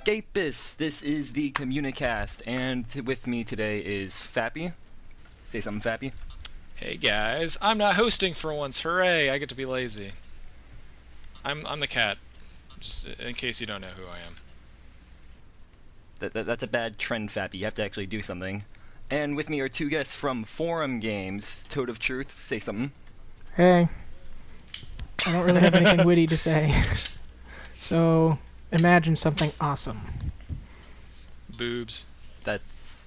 Escapists. This is the CommuniCast, and with me today is Fappy. Say something, Fappy. Hey guys, I'm not hosting for once. Hooray! I get to be lazy. I'm the cat. Just in case you don't know who I am. That's a bad trend, Fappy. You have to actually do something. And with me are two guests from Forum Games. Toad of Truth, say something. Hey. I don't really have anything witty to say. So, imagine something awesome. Boobs. That's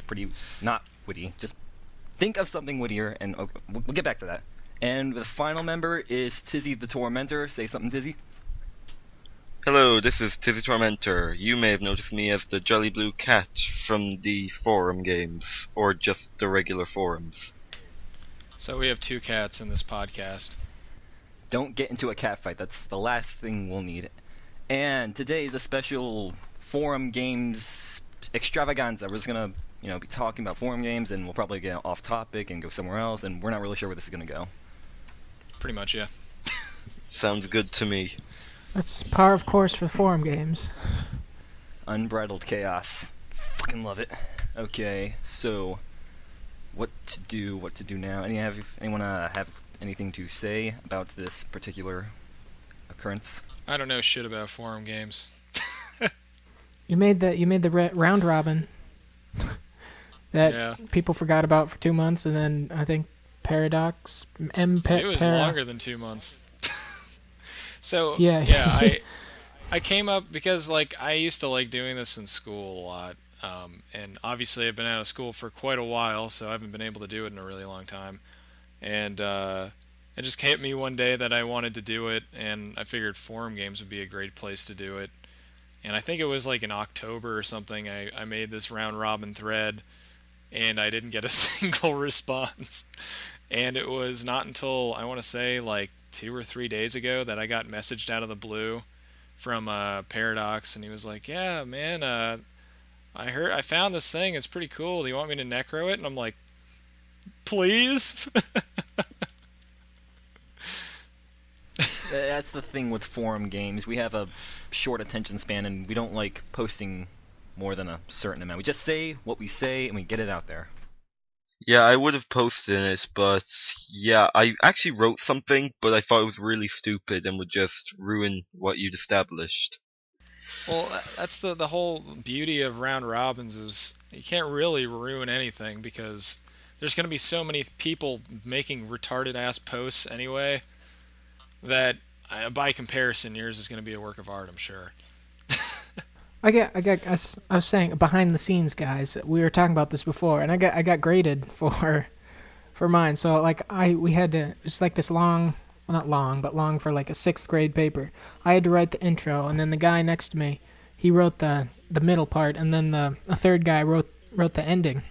pretty not witty. Just think of something wittier, and okay, we'll get back to that. And the final member is Tizzy the Tormentor. Say something, Tizzy. Hello, this is Tizzy Tormentor. You may have noticed me as the Jolly Blue Cat from the Forum Games, or just the regular forums. So we have two cats in this podcast. Don't get into a cat fight. That's the last thing we'll need. And today is a special Forum Games extravaganza. We're just gonna, be talking about Forum Games, and we'll probably get off topic and go somewhere else, and we're not really sure where this is gonna go. Pretty much, yeah. Sounds good to me. That's par of course for Forum Games. Unbridled chaos. Fucking love it. Okay, so what to do now? Anyone have anything to say about this particular occurrence? I don't know shit about forum games. You made the round robin that people forgot about for 2 months, and then I think Paradox It was longer than 2 months. So yeah, I came up because I used to doing this in school a lot, and obviously I've been out of school for quite a while, so I haven't been able to do it in a really long time. And it just hit me one day that I wanted to do it, and I figured forum games would be a great place to do it. And I think it was in October or something. I made this round robin thread, and I didn't get a single response. And it was not until I want to say 2 or 3 days ago that I got messaged out of the blue from Paradox, and he was like, "Yeah, man, I found this thing. It's pretty cool. Do you want me to necro it?" And I'm like, "Please." That's the thing with Forum Games. We have a short attention span, and we don't like posting more than a certain amount. We just say what we say, and we get it out there. Yeah, I would have posted it, but yeah, I actually wrote something, but I thought it was really stupid and would just ruin what you'd established. Well, that's the whole beauty of round robins is you can't really ruin anything because there's going to be so many people making retarded ass posts anyway that by comparison yours is going to be a work of art, I'm sure. I was saying behind the scenes, guys. We were talking about this before, and I got graded for mine. So we had to. It was this long, well, not long, but long for a 6th grade paper. I had to write the intro, and then the guy next to me, he wrote the middle part, and then a third guy wrote the ending.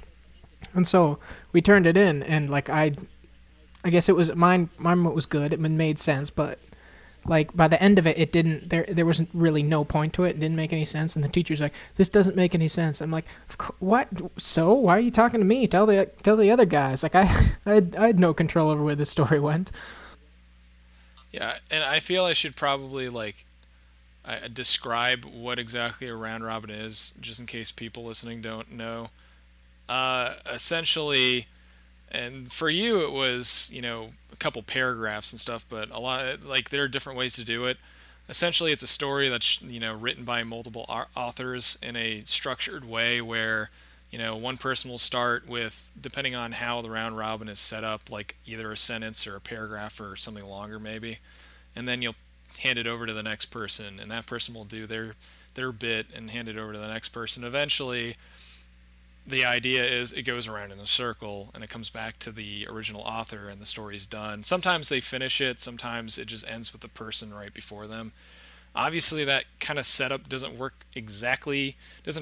And so we turned it in, and I guess it was mine. Mine was good. It made sense, but by the end of it, it didn't. There wasn't really no point to it. It didn't make any sense. And the teacher's like, "This doesn't make any sense." I'm like, "What? So why are you talking to me? Tell the other guys." I had no control over where the story went. Yeah, and I feel I should probably describe what exactly a round robin is, just in case people listening don't know. Essentially. And for you, it was, a couple paragraphs and stuff, but a lot, there are different ways to do it. Essentially, it's a story that's, written by multiple authors in a structured way where, one person will start with, depending on how the round robin is set up, either a sentence or a paragraph or something longer maybe. And then you'll hand it over to the next person, and that person will do their bit and hand it over to the next person. Eventually, the idea is it goes around in a circle and it comes back to the original author and the story's done. Sometimes they finish it, sometimes it just ends with the person right before them. Obviously that kind of setup doesn't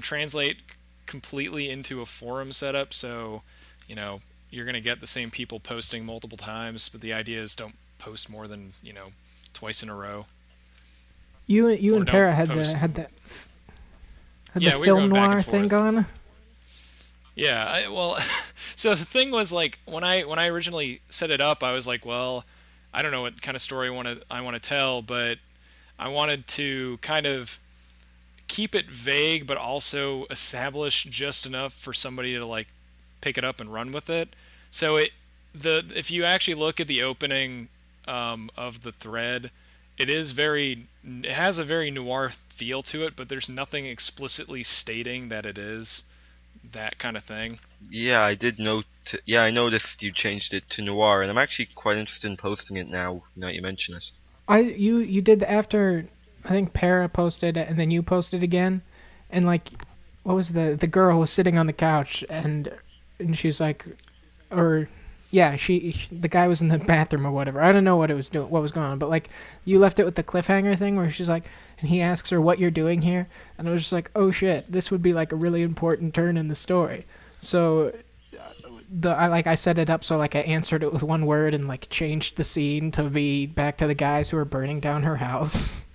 translate completely into a forum setup, so you're going to get the same people posting multiple times, but the idea is don't post more than twice in a row. You and Para had the film noir thing going. Yeah, so the thing was when I originally set it up, I was like, well, I don't know what kind of story I want to tell, but I wanted to kind of keep it vague, but also establish just enough for somebody to like pick it up and run with it. So if you actually look at the opening of the thread, it has a very noir feel to it, but there's nothing explicitly stating that it is that kind of thing. Yeah, I did note. Yeah, I noticed you changed it to noir, and I'm actually quite interested in posting it now. Now you mention it. You did after, I think Para posted it, and then you posted again, and like, what was the girl was sitting on the couch, and she was like, or yeah, the guy was in the bathroom or whatever. I don't know what was going on, but like, you left it with the cliffhanger thing where she's like, and he asks her what you're doing here, and I was just like, oh shit, this would be like a really important turn in the story. So I set it up so like I answered it with one word and like changed the scene to be back to the guys who are burning down her house.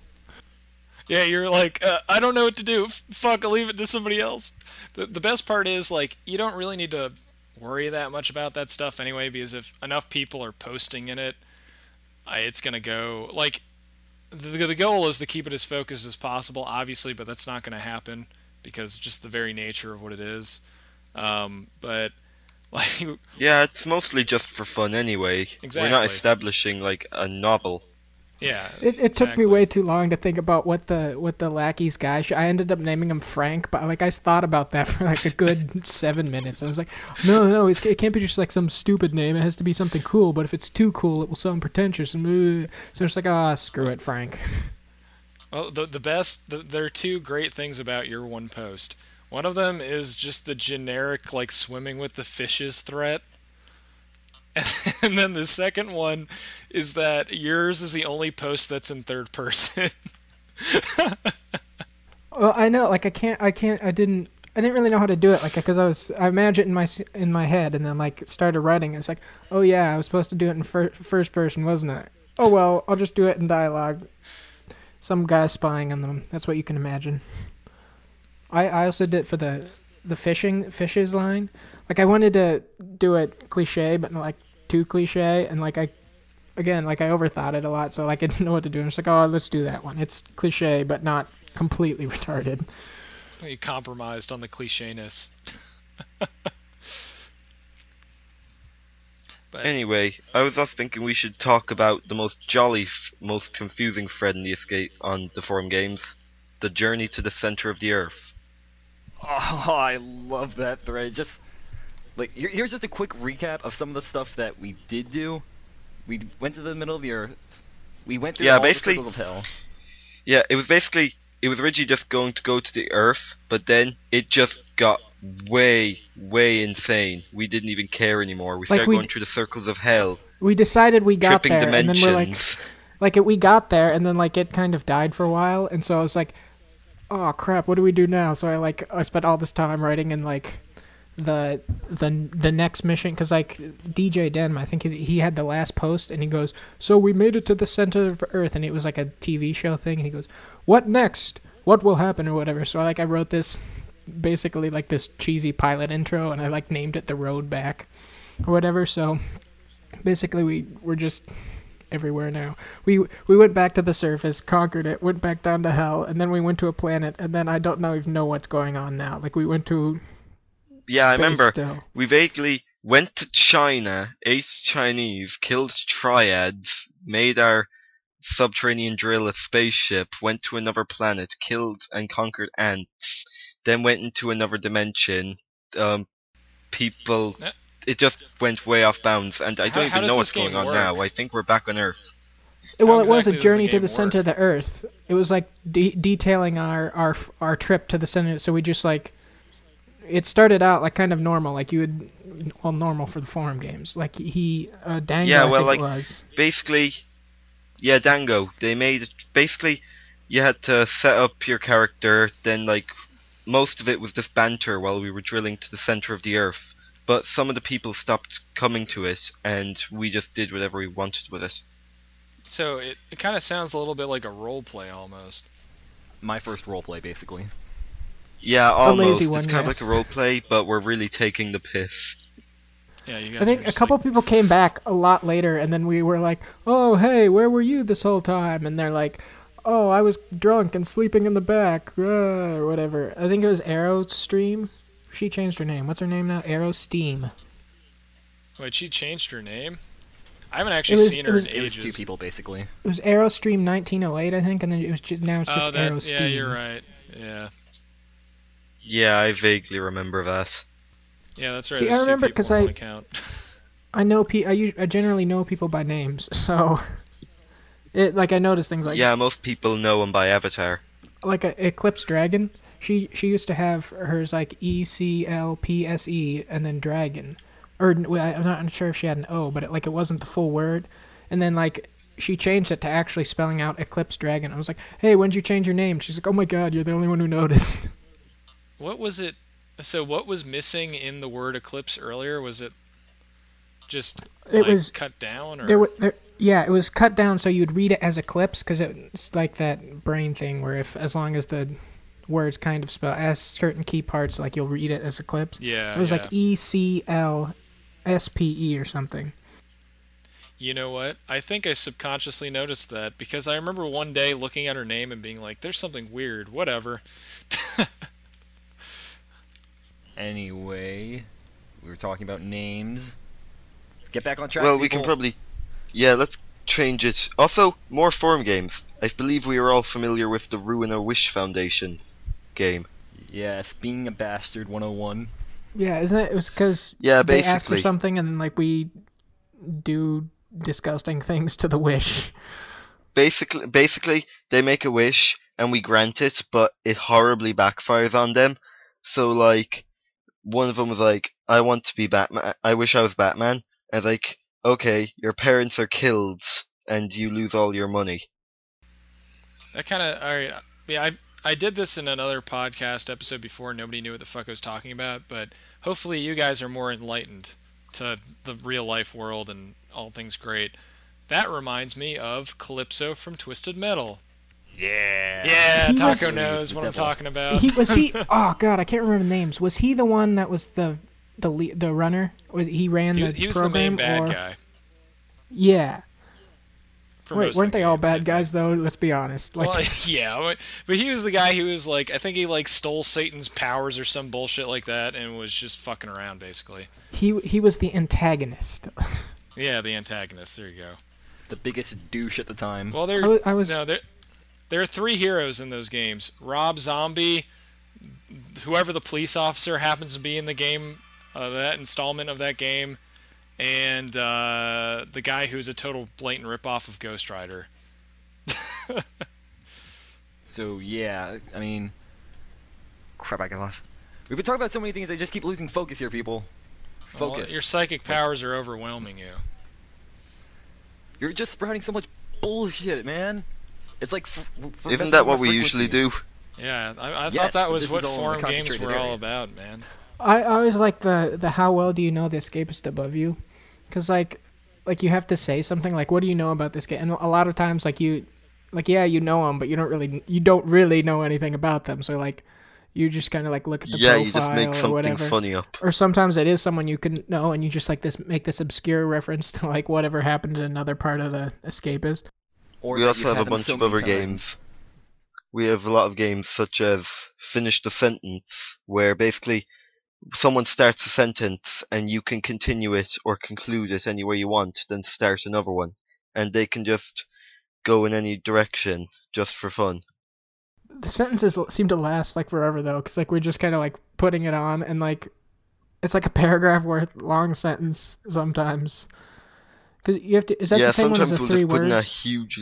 Yeah, you're like, I don't know what to do. Fuck, I'll leave it to somebody else. The best part is like you don't really need to worry that much about that stuff anyway, because if enough people are posting in it, it's gonna go like. The goal is to keep it as focused as possible, obviously, but that's not going to happen because just the very nature of what it is. But like, yeah, it's mostly just for fun anyway. Exactly. We're not establishing like a novel. Yeah, it took me way too long to think about what the lackey's guy. I ended up naming him Frank, but like I thought about that for like a good 7 minutes. I was like, no, it can't be just like some stupid name. It has to be something cool. But if it's too cool, it will sound pretentious. And so it's like, screw it, Frank. Well, there are two great things about your one post. One of them is just the generic like swimming with the fishes threat. And then the second one is that yours is the only post that's in third person. Well, I know, like I didn't really know how to do it, like because I imagined it in my head, and then like started writing. It's like, oh yeah, I was supposed to do it in first person, wasn't it? Oh well, I'll just do it in dialogue. Some guy spying on them. That's what you can imagine. I also did for the fishes line. Like I wanted to do it cliche, but not like too cliche, and like I overthought it a lot, so like I didn't know what to do. And it's like, oh, let's do that one. It's cliche, but not completely retarded. You compromised on the clichéness. But anyway, I was just thinking we should talk about the most jolly, most confusing thread in the escape on the forum games: the journey to the center of the Earth. Oh, I love that thread. Just like here's just a quick recap of some of the stuff that we did do. We went to the middle of the Earth. We went through all the circles of hell. Yeah, it was originally just going to go to the Earth, but then it just got way insane. We didn't even care anymore. We started going through the circles of hell. We decided we got there, dimensions. And then we're we got there, and then like it kind of died for a while, and so I was like, oh crap, what do we do now? So I spent all this time writing in like the next mission, because like DJ Denm, I think he had the last post, and he goes, so we made it to the center of Earth, and it was like a TV show thing, and he goes, what next? What will happen or whatever? So I wrote this basically like this cheesy pilot intro, and I like named it The Road Back or whatever. So basically we're just everywhere now. We went back to the surface, conquered it, went back down to hell, and then we went to a planet, and then I don't even know what's going on now. Like we went to I remember still. We vaguely went to China, ate Chinese, killed triads, made our subterranean drill a spaceship, went to another planet, killed and conquered ants, then went into another dimension. People, it just went way off bounds, and I don't even know what's going on now. I think we're back on Earth. Well, it was a journey to the center of the Earth. It was like detailing our trip to the center. So we just like, it started out like kind of normal, like you would, well, normal for the forum games. Like Dango, yeah, well, I think like it was. basically, yeah, Dango. They made it basically. You had to set up your character, then like most of it was just banter while we were drilling to the center of the Earth. But some of the people stopped coming to it, and we just did whatever we wanted with it. So it kind of sounds a little bit like a role play almost. My first role play, basically. Yeah, almost. Lazy one, it's kind yes. of like a role play, but we're really taking the piss. Yeah, you guys. I think a couple people came back a lot later, and then we were like, "Oh, hey, where were you this whole time?" And they're like, oh, I was drunk and sleeping in the back, or whatever. I think it was Aerostream. She changed her name. What's her name now? Aerosteam. Wait, she changed her name? I haven't actually seen her in ages. It was two people, basically. It was Aerostream 1908, I think, and then now it's just Aerosteam. Yeah, you're right. Yeah. Yeah, I vaguely remember that. Yeah, that's right. See, I remember because I generally know people by names, so I notice things like most people know him by avatar. Like a Eclipse Dragon. She used to have hers like ECLPSE and then Dragon, or I'm not sure if she had an O, but it wasn't the full word, and then she changed it to actually spelling out Eclipse Dragon. I was like, hey, when'd you change your name? She's like, oh my god, you're the only one who noticed. What was it? So what was missing in the word eclipse earlier? Was it just cut down? Or? It was cut down so you'd read it as eclipse, because it's like that brain thing where as long as the words kind of spell as certain key parts, like you'll read it as eclipse. Yeah. It was like ECLSPE or something. You know what? I think I subconsciously noticed that because I remember one day looking at her name and being like, there's something weird, whatever. Anyway, we were talking about names. Get back on track, well, people. We can probably... Yeah, let's change it. Also, more forum games. I believe we are all familiar with the Ruin a Wish Foundation game. Yes, being a bastard 101. Yeah, isn't it? It was because they ask for something and then we do disgusting things to the wish. Basically, they make a wish and we grant it, but it horribly backfires on them. So, one of them was like, I want to be Batman. I wish I was Batman. And okay, your parents are killed and you lose all your money. That kind of... Alright, yeah, I did this in another podcast episode before. Nobody knew what the fuck I was talking about, but hopefully you guys are more enlightened to the real-life world and all things great. That reminds me of Calypso from Twisted Metal. Yeah, Taco knows what I'm talking about. Oh god, I can't remember the names. Was he the one that was the runner? He ran the program? He was the main bad guy. Yeah. Wait, weren't they all bad guys though? Let's be honest. Well, yeah, but he was the guy who was I think he stole Satan's powers or some bullshit like that and was just fucking around basically. He was the antagonist. Yeah, the antagonist. There you go. The biggest douche at the time. Well, there are three heroes in those games. Rob Zombie, whoever the police officer happens to be in the game, that installment of that game, and the guy who's a total blatant ripoff of Ghost Rider. So, yeah, I mean... Crap, I got lost. We've been talking about so many things, I just keep losing focus here, people. Focus. Well, your psychic powers are overwhelming you. You're just sprouting so much bullshit, man. It's like... Isn't that what we usually do? Yeah, I thought that was what forum games were all about, man. I always like the how well do you know the escapist above you? Because, you have to say something, what do you know about this game? And a lot of times, you know them, but you don't really know anything about them. So, you just kind of, look at the profile you just make something funny up. Or sometimes it is someone you can know, and you just, make this obscure reference to, whatever happened in another part of the escapist. We also have a bunch of other games. We have a lot of games such as Finish the Sentence, where basically someone starts a sentence and you can continue it or conclude it any way you want, then start another one. And they can just go in any direction just for fun. The sentences seem to last forever though, because we're just kind of putting it on and it's like a paragraph worth long sentence sometimes. Because you have to. Is that the same one as the 3 words? Yeah, sometimes we'll just put in a huge.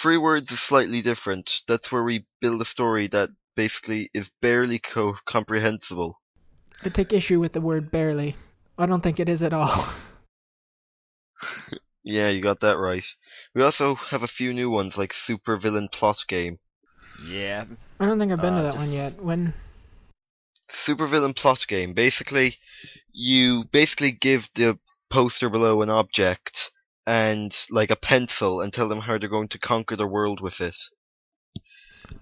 3 words is slightly different. That's where we build a story that basically is barely comprehensible. I take issue with the word barely. I don't think it is at all. Yeah, you got that right. We also have a few new ones like Super Villain Plot Game. Yeah. I don't think I've been to that one yet. When? Super Villain Plot Game. Basically, you give the poster below an object and a pencil and tell them how they're going to conquer the world with it.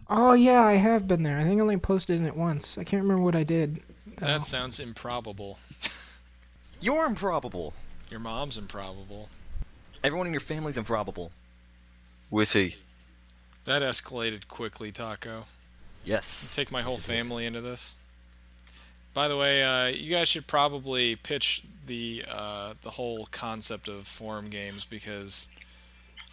Oh yeah, I have been there. I think I only posted in it once. I can't remember what I did. That sounds improbable. You're improbable. Your mom's improbable. Everyone in your family's improbable. Witty. That escalated quickly, Taco. Yes. Take my whole family into this. By the way, you guys should probably pitch the whole concept of forum games, because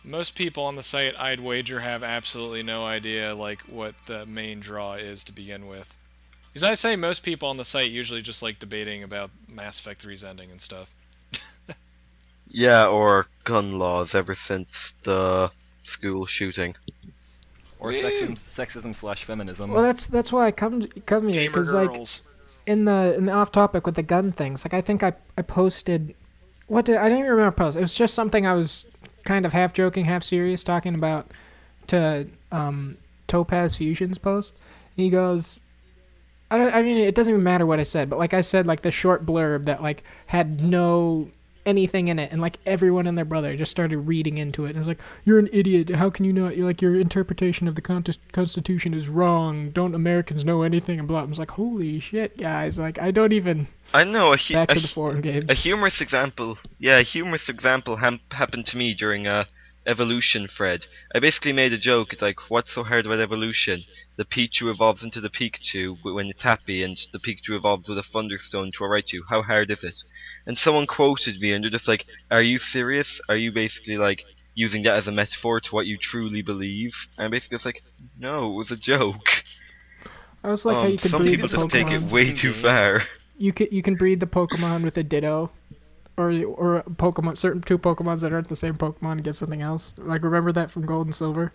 most people on the site, I'd wager, have absolutely no idea like what the main draw is to begin with. Because I say most people on the site usually just like debating about Mass Effect 3's ending and stuff. Yeah, or gun laws ever since the school shooting. Or sexism/feminism. Well, that's why I come here, because like in the off topic with the gun things, like I think I posted I didn't even remember post. It was just something I was kind of half joking, half serious talking about to Topaz Fusion's post. And he goes, I mean, it doesn't even matter what I said, but like I said, like the short blurb that like had no anything in it, and like everyone and their brother just started reading into it, and it was like, you're an idiot, how can you not, you're like, your interpretation of the Constitution is wrong, don't Americans know anything, and blah. I was like, holy shit, guys, like I don't even. I know back to the forum games. A humorous example happened to me during evolution thread. I basically made a joke. It's like, what's so hard about evolution? The Pichu evolves into the Pikachu when it's happy, and the Pikachu evolves with a Thunderstone to a Raichu. How hard is it? And someone quoted me, and they're just like, are you serious? Are you basically like using that as a metaphor to what you truly believe? And basically it's like, no, it was a joke. I was like, how you could some breed people the just Pokemon. take it way too far. You can breed the Pokemon with a Ditto, or a Pokemon, certain two Pokemons that aren't the same Pokemon, and get something else. Like, remember that from Gold and Silver?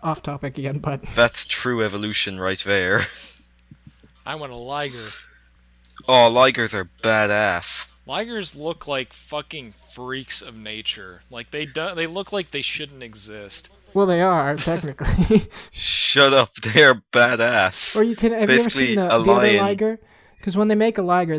Off topic again, but that's true evolution right there. I want a Liger. Oh, Ligers are badass. Ligers look like fucking freaks of nature. Like they look like they shouldn't exist. Well, they are technically. Shut up, they are badass. Or you can have you ever seen the other Liger? Because when they make a Liger,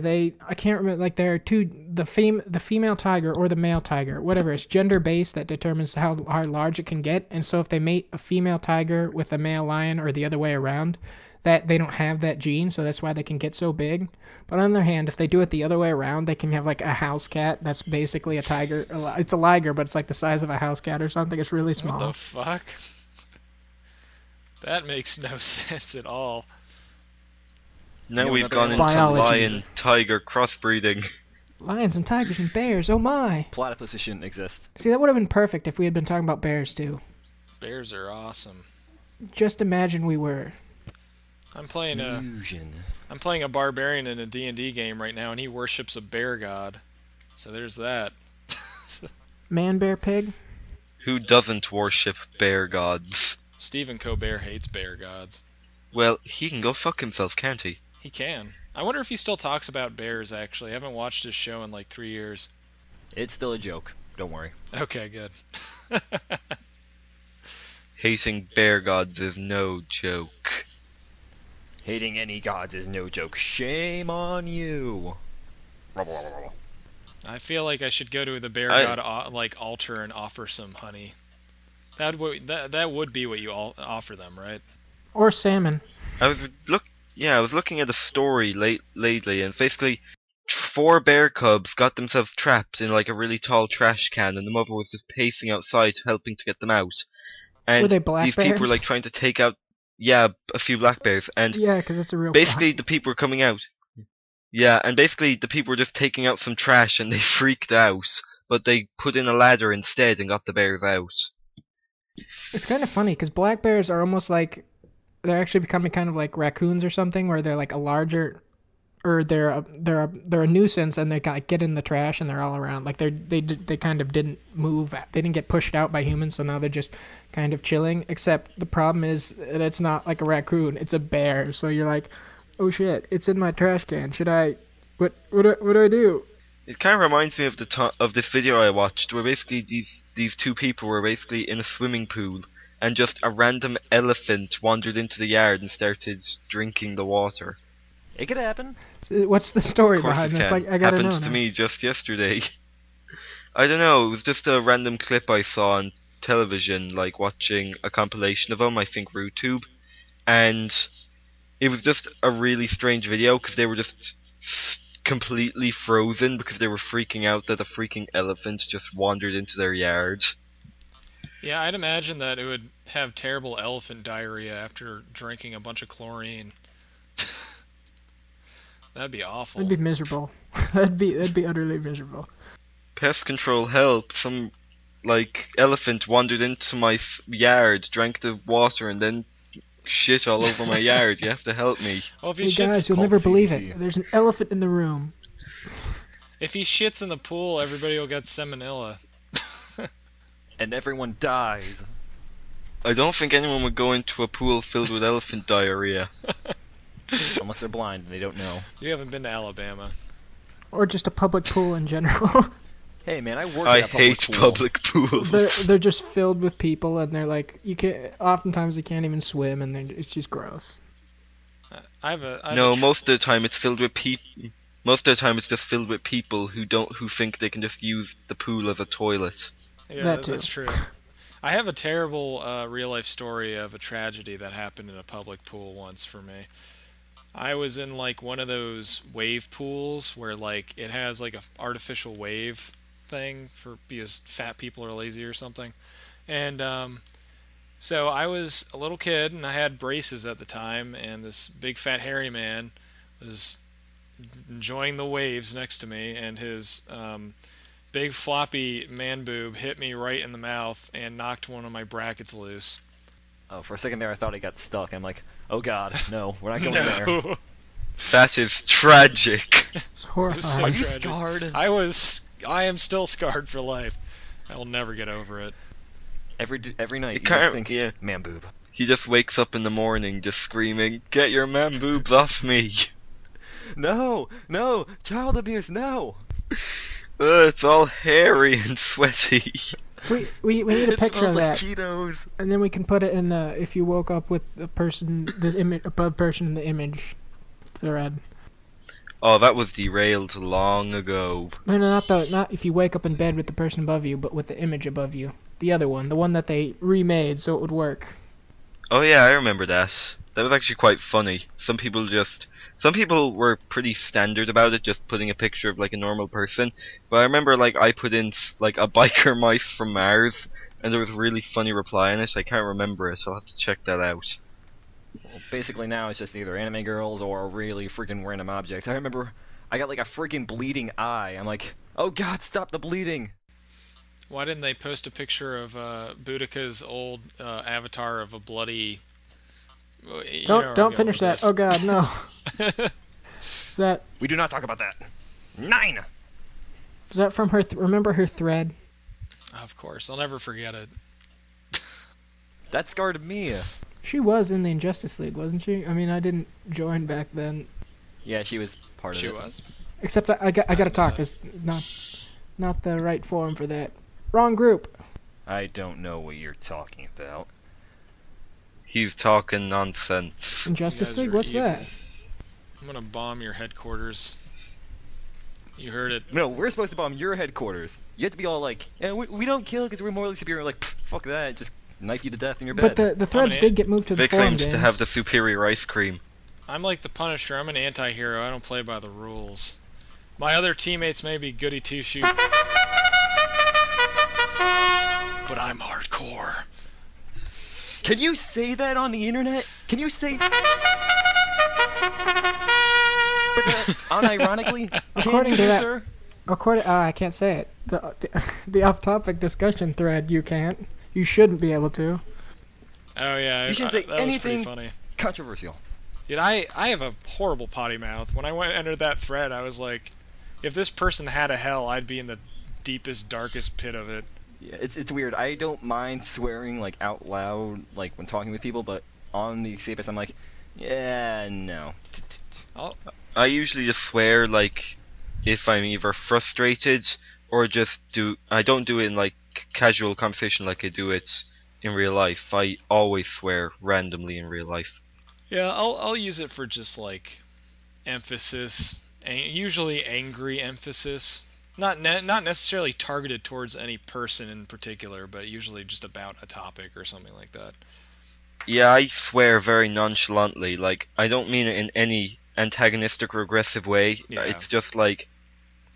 I can't remember, like there are two, the female tiger or the male tiger, whatever. It's gender based that determines how large it can get. And so if they mate a female tiger with a male lion or the other way around, that they don't have that gene, so that's why they can get so big. But on the other hand, if they do it the other way around, they can have like a house cat that's basically a tiger. It's a Liger, but it's like the size of a house cat or something. It's really small. What the fuck? That makes no sense at all. Now we've gone into lion-tiger crossbreeding. Lions and tigers and bears, oh my. Platypuses shouldn't exist. See, that would have been perfect if we had been talking about bears too. Bears are awesome. Just imagine we were. I'm playing a barbarian in a D&D game right now, and he worships a bear god. So there's that. Man, bear, pig? Who doesn't worship bear gods? Stephen Colbert hates bear gods. Well, he can go fuck himself, can't he? He can. I wonder if he still talks about bears, actually. I haven't watched his show in like 3 years. It's still a joke. Don't worry. Okay, good. Hating bear gods is no joke. Hating any gods is no joke. Shame on you. I feel like I should go to the bear god altar and offer some honey. That would be what you all offer them, right? Or salmon. I was looking at a story lately, and basically 4 bear cubs got themselves trapped in like a really tall trash can, and the mother was just pacing outside helping to get them out. And were they black these bears? people were like trying to take out a few black bears, and yeah, because it's a real basically the people were coming out. Yeah, and basically the people were just taking out some trash, and they freaked out, but they put in a ladder instead and got the bears out. It's kind of funny because black bears are almost like they're actually becoming kind of like raccoons or something, where they're like a larger, or they're a nuisance, and they get in the trash and they're all around. Like they kind of didn't move, they didn't get pushed out by humans, so now they're just kind of chilling. Except the problem is that it's not like a raccoon, it's a bear. So you're like, oh shit, it's in my trash can. Should I? What do I do? It kind of reminds me of this video I watched, where basically these two people were basically in a swimming pool, and just a random elephant wandered into the yard and started drinking the water. It could happen. What's the story behind this? Like, I gotta know. Happened to me just yesterday. I don't know, it was just a random clip I saw on television, like watching a compilation of them, I think RooTube, and it was just a really strange video because they were just completely frozen because they were freaking out that a freaking elephant just wandered into their yard. Yeah, I'd imagine that it would have terrible elephant diarrhea after drinking a bunch of chlorine. That'd be awful. That'd be miserable. that'd be utterly miserable. Pest control help. Some elephant wandered into my yard, drank the water, and then shit all over my yard. You have to help me. Well, if he hey guys, you'll never believe it. There's an elephant in the room. If he shits in the pool, everybody will get salmonella. And everyone dies. I don't think anyone would go into a pool filled with elephant diarrhea. Unless they're blind and they don't know. You haven't been to Alabama. Or just a public pool in general. Hey man, I work I at a public hate pool. public pools. They're just filled with people, and they're like, oftentimes they can't even swim, and it's just gross. Most of the time it's filled with people. Most of the time it's just filled with people who think they can just use the pool as a toilet. Yeah, that's true. I have a terrible real-life story of a tragedy that happened in a public pool once for me. I was in one of those wave pools where it has a artificial wave thing because fat people are lazy or something. And so I was a little kid and I had braces at the time, and this big fat hairy man was enjoying the waves next to me, and his big floppy man boob hit me right in the mouth and knocked one of my brackets loose. Oh, for a second there I thought I got stuck. I'm like, oh god, no, we're not going there. That is tragic. It's horrifying. Are you scarred? I am still scarred for life. I will never get over it. Every night you just think, man boob. He just wakes up in the morning just screaming, "Get your man boobs off me!" No, child abuse, no. It's all hairy and sweaty. We need a picture of that. Cheetos. And then we can put it in the if you woke up with a person in the image thread. Oh, that was derailed long ago. No, not if you wake up in bed with the person above you, but with the image above you. The other one, the one that they remade so it would work. Oh yeah, I remember that. That was actually quite funny. Some people were pretty standard about it, just putting a picture of a normal person. But I remember I put in a biker mice from Mars, and there was a really funny reply on it. I can't remember it, so I'll have to check that out. Well, basically now it's just either anime girls or really freaking random objects. I remember I got a freaking bleeding eye. I'm like, oh god, stop the bleeding. Why didn't they post a picture of Boudica's old avatar of a bloody... Don't finish that. Oh god, no. Is that... We do not talk about that. 9! Is that from her... remember her thread? Of course. I'll never forget it. That scarred me. She was in the Injustice League, wasn't she? I mean, I didn't join back then. Yeah, she was part of it. She was. Except I gotta talk. It's not the right forum for that. Wrong group. I don't know what you're talking about. He's talking nonsense. Injustice League? What's that? I'm gonna bomb your headquarters. You heard it. No, we're supposed to bomb your headquarters. You have to be all like, yeah, we don't kill because we're morally superior. Like, fuck that, just knife you to death in your bed. But the threads did get moved to the Vic forum claims games. to have the superior ice cream. I'm like the Punisher. I'm an anti-hero. I don't play by the rules. My other teammates may be goody two-shoes, but I'm hardcore. Can you say that on the internet? Can you say unironically? According to that, sir? I can't say it. The off-topic discussion thread, you can't. You shouldn't be able to. Oh yeah, you should say that anything was pretty funny. Controversial. Dude, I have a horrible potty mouth. When I entered that thread, I was like, if this person had a hell, I'd be in the deepest, darkest pit of it. Yeah, it's weird. I don't mind swearing like out loud, like when talking with people, but on the Escapist, I'm like, yeah, no. I usually just swear like if I'm either frustrated or I don't do it in like casual conversation like I do it in real life. I always swear randomly in real life. Yeah, I'll use it for just like emphasis, usually angry emphasis. Not necessarily targeted towards any person in particular, but usually just about a topic or something like that. Yeah, I swear very nonchalantly. Like, I don't mean it in any antagonistic or aggressive way. Yeah. It's just like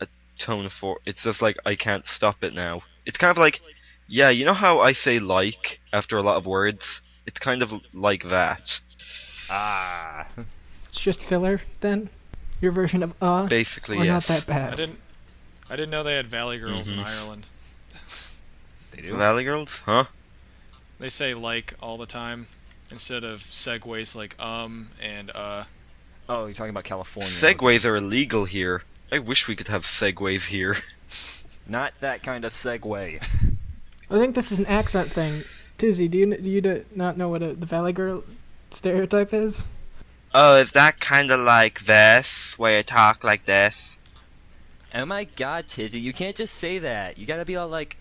a tone of it's just like I can't stop it now. It's kind of like Yeah, you know how I say like after a lot of words? It's kind of like that. Ah. It's just filler, then? Your version of Basically, or yes. not that bad? I didn't know they had Valley Girls in Ireland. They do? Valley Girls? Huh? They say like all the time instead of segues like and Oh, you're talking about California. Segways are illegal here. I wish we could have segways here. Not that kind of segue. I think this is an accent thing. Tizzy, do you not know what the Valley Girl stereotype is? Oh, is that kind of like this, where you talk like this? Oh my god, Tizzy, you can't just say that. You gotta be all like,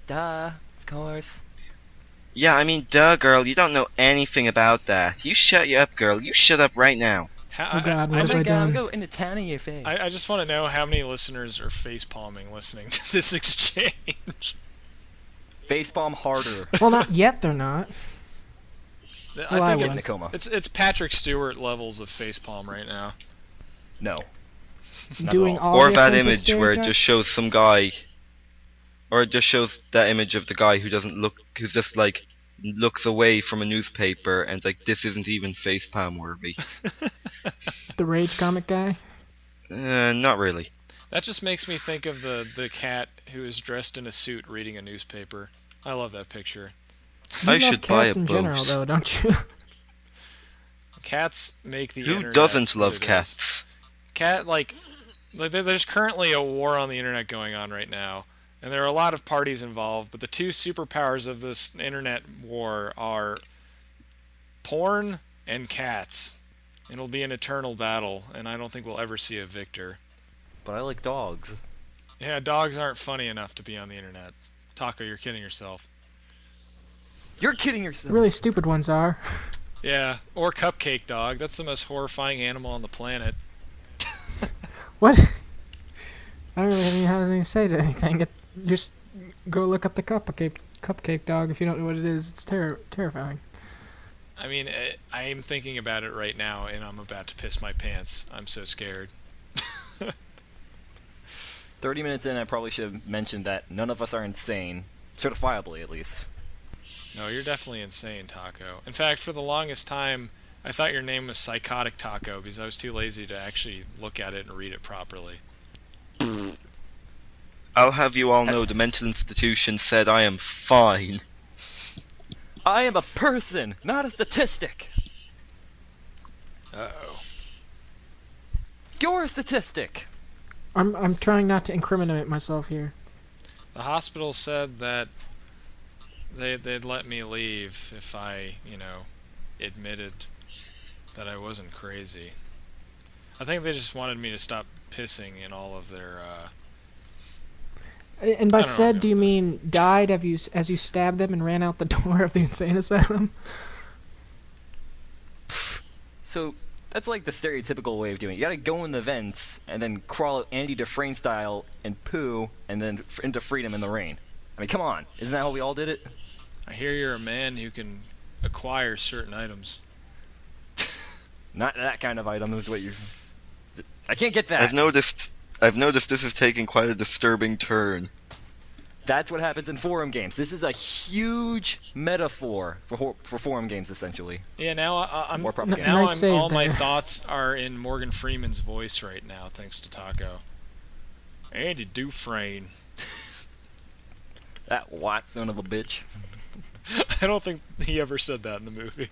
duh, of course. Yeah, I mean, duh, girl, you don't know anything about that. You shut up, girl. You shut up right now. Oh god, what have I I'm done? going in a town in your face. I just want to know how many listeners are face-palming listening to this exchange. Facepalm harder. Well, not yet, they're not. Well, I I think was. Nakoma. it's Patrick Stewart levels of facepalm right now. No. Not Doing at all. all Or the that offensive image where it stereotypes? just shows some guy, or it just shows that image of the guy who doesn't look, who's just like, looks away from a newspaper and it's like, this isn't even facepalm worthy. The Rage comic guy? Not really. That just makes me think of the cat who is dressed in a suit reading a newspaper. I love that picture. You I love should buy cats a in general, boat. though, don't you? Cats make the Who internet doesn't what love it is. cats? There's currently a war on the internet going on right now, and there are a lot of parties involved, but the two superpowers of this internet war are porn and cats. It'll be an eternal battle, and I don't think we'll ever see a victor. But I like dogs. Yeah, dogs aren't funny enough to be on the internet. Taco, you're kidding yourself. You're kidding yourself. Really stupid ones are. Yeah, or Cupcake Dog. That's the most horrifying animal on the planet. What? I don't really have anything to say to anything. Just go look up the cupcake dog if you don't know what it is. It's terrifying. I mean, I am thinking about it right now, and I'm about to piss my pants. I'm so scared. 30 minutes in, I probably should have mentioned that none of us are insane. Certifiably, at least. No, you're definitely insane, Taco. In fact, for the longest time, I thought your name was Psychotic Taco because I was too lazy to actually look at it and read it properly. I'll have you all know the mental institution said I am fine. I am a person, not a statistic. Uh-oh. You're a statistic. I'm trying not to incriminate myself here. The hospital said that they'd let me leave if I, admitted that I wasn't crazy. I think they just wanted me to stop pissing in all of their, And by I don't know said, what do you this- mean died as you stabbed them and ran out the door of the insane asylum? So, that's like the stereotypical way of doing it. You gotta go in the vents, and then crawl out Andy Dufresne style, and poo, and then into freedom in the rain. I mean, come on. Isn't that how we all did it? I hear you're a man who can acquire certain items. Not that kind of item is what you're... I can't get that. I've noticed this is taking quite a disturbing turn. That's what happens in forum games. This is a huge metaphor for forum games, essentially. Yeah, now I'm More propaganda. now Nice I'm save all my there. thoughts are in Morgan Freeman's voice right now, thanks to Taco. Andy Dufresne. That white son of a bitch. I don't think he ever said that in the movie.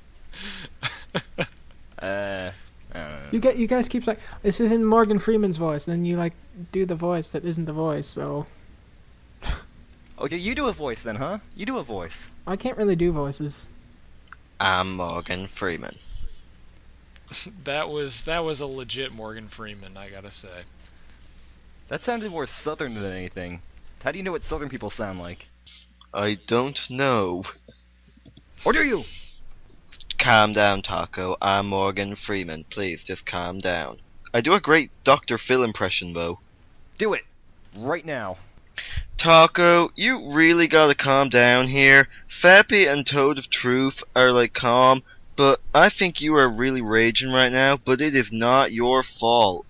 I don't know. You guys keep like this isn't Morgan Freeman's voice, then you like do the voice that isn't the voice. So Okay, you do a voice then, huh? You do a voice. I can't really do voices. I'm Morgan Freeman. That was a legit Morgan Freeman, I gotta say. That sounded more southern than anything. How do you know what southern people sound like? I don't know. Or do you? Calm down, Taco. I'm Morgan Freeman. Please, just calm down. I do a great Dr. Phil impression, though. Do it. Right now. Taco, you really gotta calm down here. Fappy and Toad of Truth are like calm, but I think you are really raging right now, but it is not your fault.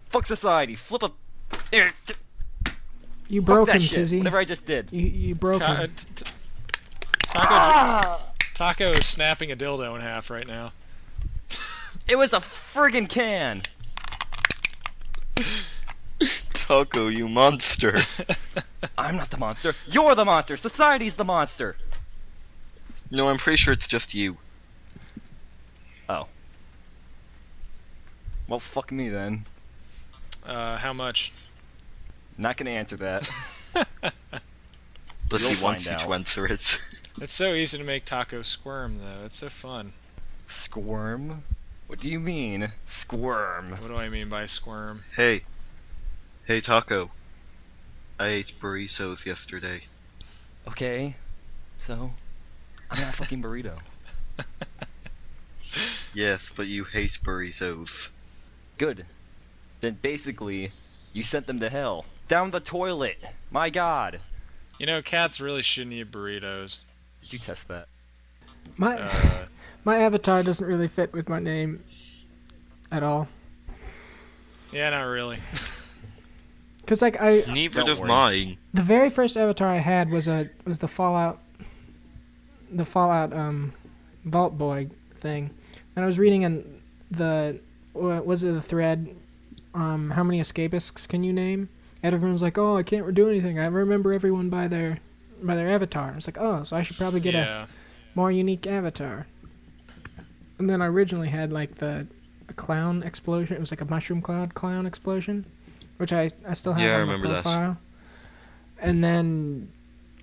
Fuck society. Flip a... You broke Fuck that him, shit. Tizzy. Whatever I just did. You broke him. Taco is snapping a dildo in half right now. It was a friggin' can. Taco, you monster. I'm not the monster. You're the monster. Society's the monster. No, I'm pretty sure it's just you. Oh. Well, fuck me then. How much? Not gonna answer that. But You'll he wants find you out. to answer it. It's so easy to make Taco squirm, though. It's so fun. Squirm? What do you mean, squirm? What do I mean by squirm? Hey, Taco. I ate burritos yesterday. Okay, so I'm not a fucking burrito. Yes, but you hate burritos. Good. Then basically, you sent them to hell. Down the toilet. My God. You know, cats really shouldn't eat burritos. Did you test that? My my avatar doesn't really fit with my name at all. Yeah, not really. Cause like Neither Don't does worry. mine. the very first avatar I had was the Fallout Vault Boy thing, and I was reading in the the thread, how many escapists can you name? And everyone's like, oh, I can't do anything. I remember everyone by their avatar. It's like, oh, so I should probably get a more unique avatar. And then I originally had like a clown explosion. It was like a mushroom clown explosion, which I still have Yeah, I on my remember that. profile. And then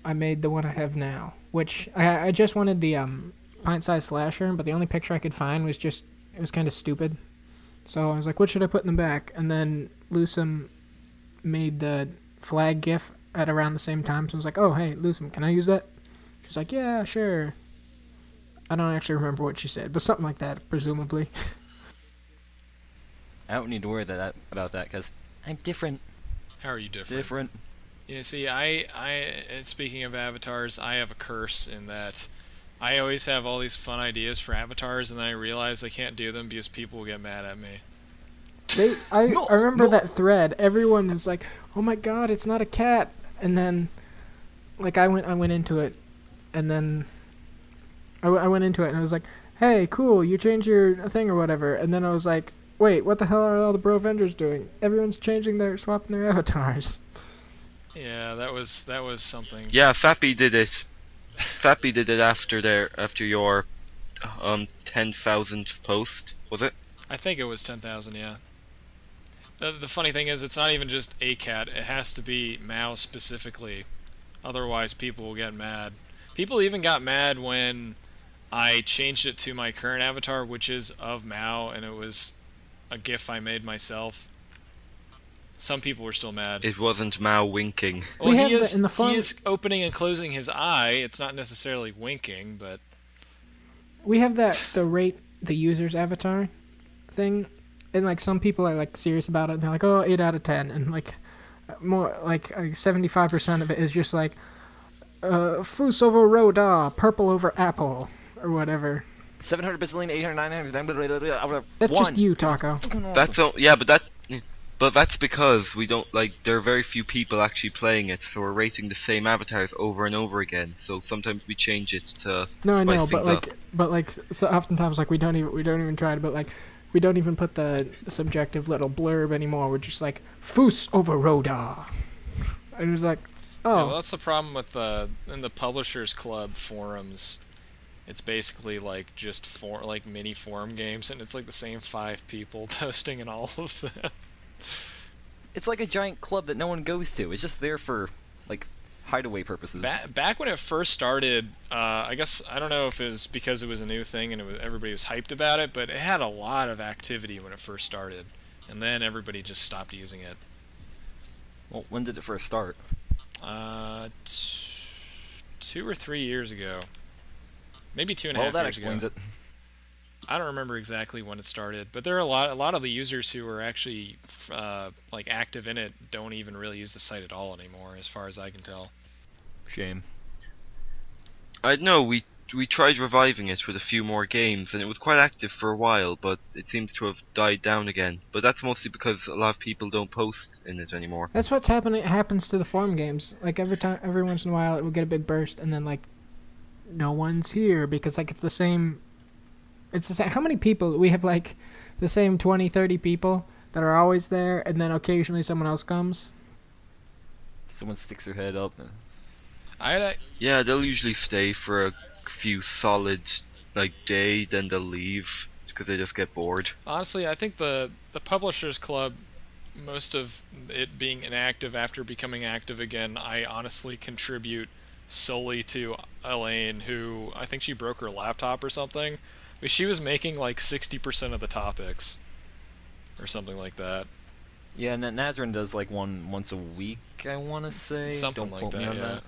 I made the one I have now, which I just wanted the pint-sized slasher, but the only picture I could find was it was kind of stupid. So I was like, what should I put in the back? And then Lusum made the flag gif at around the same time, so I was like, oh, hey, Lusum, can I use that? She's like, yeah, sure. I don't actually remember what she said, but something like that, presumably. I don't need to worry about that, because I'm different. How are you different? Different. Yeah, see, speaking of avatars, I have a curse in that I always have all these fun ideas for avatars, and then I realize I can't do them because people will get mad at me. I remember that thread. Everyone was like, oh my god, it's not a cat. And then, like, I went into it, and then I went into it, and I was like, hey, cool, you changed your thing or whatever. And then I was like, wait, what the hell are all the bro vendors doing? Everyone's swapping their avatars. Yeah, that was something. Yeah, Fappy did it. Fappy did it after your 10,000th post, was it? I think it was 10,000, yeah. The funny thing is, it's not even just a cat. It has to be Mao specifically. Otherwise, people will get mad. People even got mad when I changed it to my current avatar, which is of Mao, and it was a GIF I made myself. Some people were still mad. It wasn't Mao winking. Well, We he have is, in the he is opening and closing his eye. It's not necessarily winking, but... We have the rate the user's avatar thing, and like some people are like serious about it, and they're like, oh, 8 out of 10, and like more like 75% of it is just like Fus over Roda, purple over apple, or whatever. 700 bazillion, 800, 900, That's just you, Taco. But that's because we don't there are very few people actually playing it, so we're rating the same avatars over and over again. So sometimes we change it to No, I spice know, things but up. so oftentimes like we don't even try to, but like we don't even put the subjective little blurb anymore. We're just like Fus over Roda, and it was like, oh, Yeah, well, that's the problem with in the Publishers Club forums. It's basically like just mini forum games, and it's like the same 5 people posting in all of them. It's like a giant club that no one goes to. It's just there for, like, hideaway purposes. Back when it first started, I guess, I don't know if it was because it was a new thing and everybody was hyped about it, but it had a lot of activity when it first started. And then everybody just stopped using it. Well, when did it first start? 2 or 3 years ago. Maybe 2.5 years ago. Well, that explains it. I don't remember exactly when it started, but there are a lot of the users who are actually like active in it don't even really use the site at all anymore, as far as I can tell. Shame. I know we tried reviving it with a few more games, and it was quite active for a while, but it seems to have died down again. But that's mostly because a lot of people don't post in it anymore. That's what's happening. It happens to the forum games. Like every once in a while, it will get a big burst, and then like, no one's here because like it's the same. It's the same. How many people we have? Like, the same 20, 30 people that are always there, and then occasionally someone else comes. Someone sticks their head up. Yeah, they'll usually stay for a few solid day, then they'll leave because they just get bored. Honestly, I think the Publishers Club, most of it being inactive after becoming active again, I honestly contribute solely to Elaine, who I think she broke her laptop or something, but she was making like 60% of the topics or something like that. Yeah, and Nazrin does like one once a week, I want to say. Something Don't like quote me on that.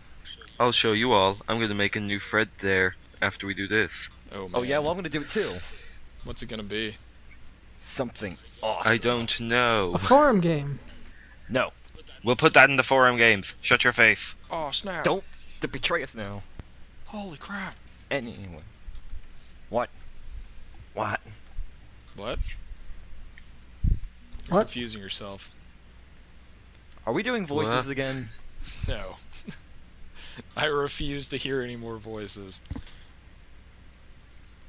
I'll show you all. I'm going to make a new thread there after we do this. Oh, man. Oh yeah, well I'm going to do it too. What's it going to be? Something awesome. I don't know. A forum game. No. We'll put that in the forum games. Shut your face. Oh, snap. Don't betray us now. Holy crap. Anyway. What? What? What? You're What? confusing yourself. Are we doing voices What? again? No. I refuse to hear any more voices.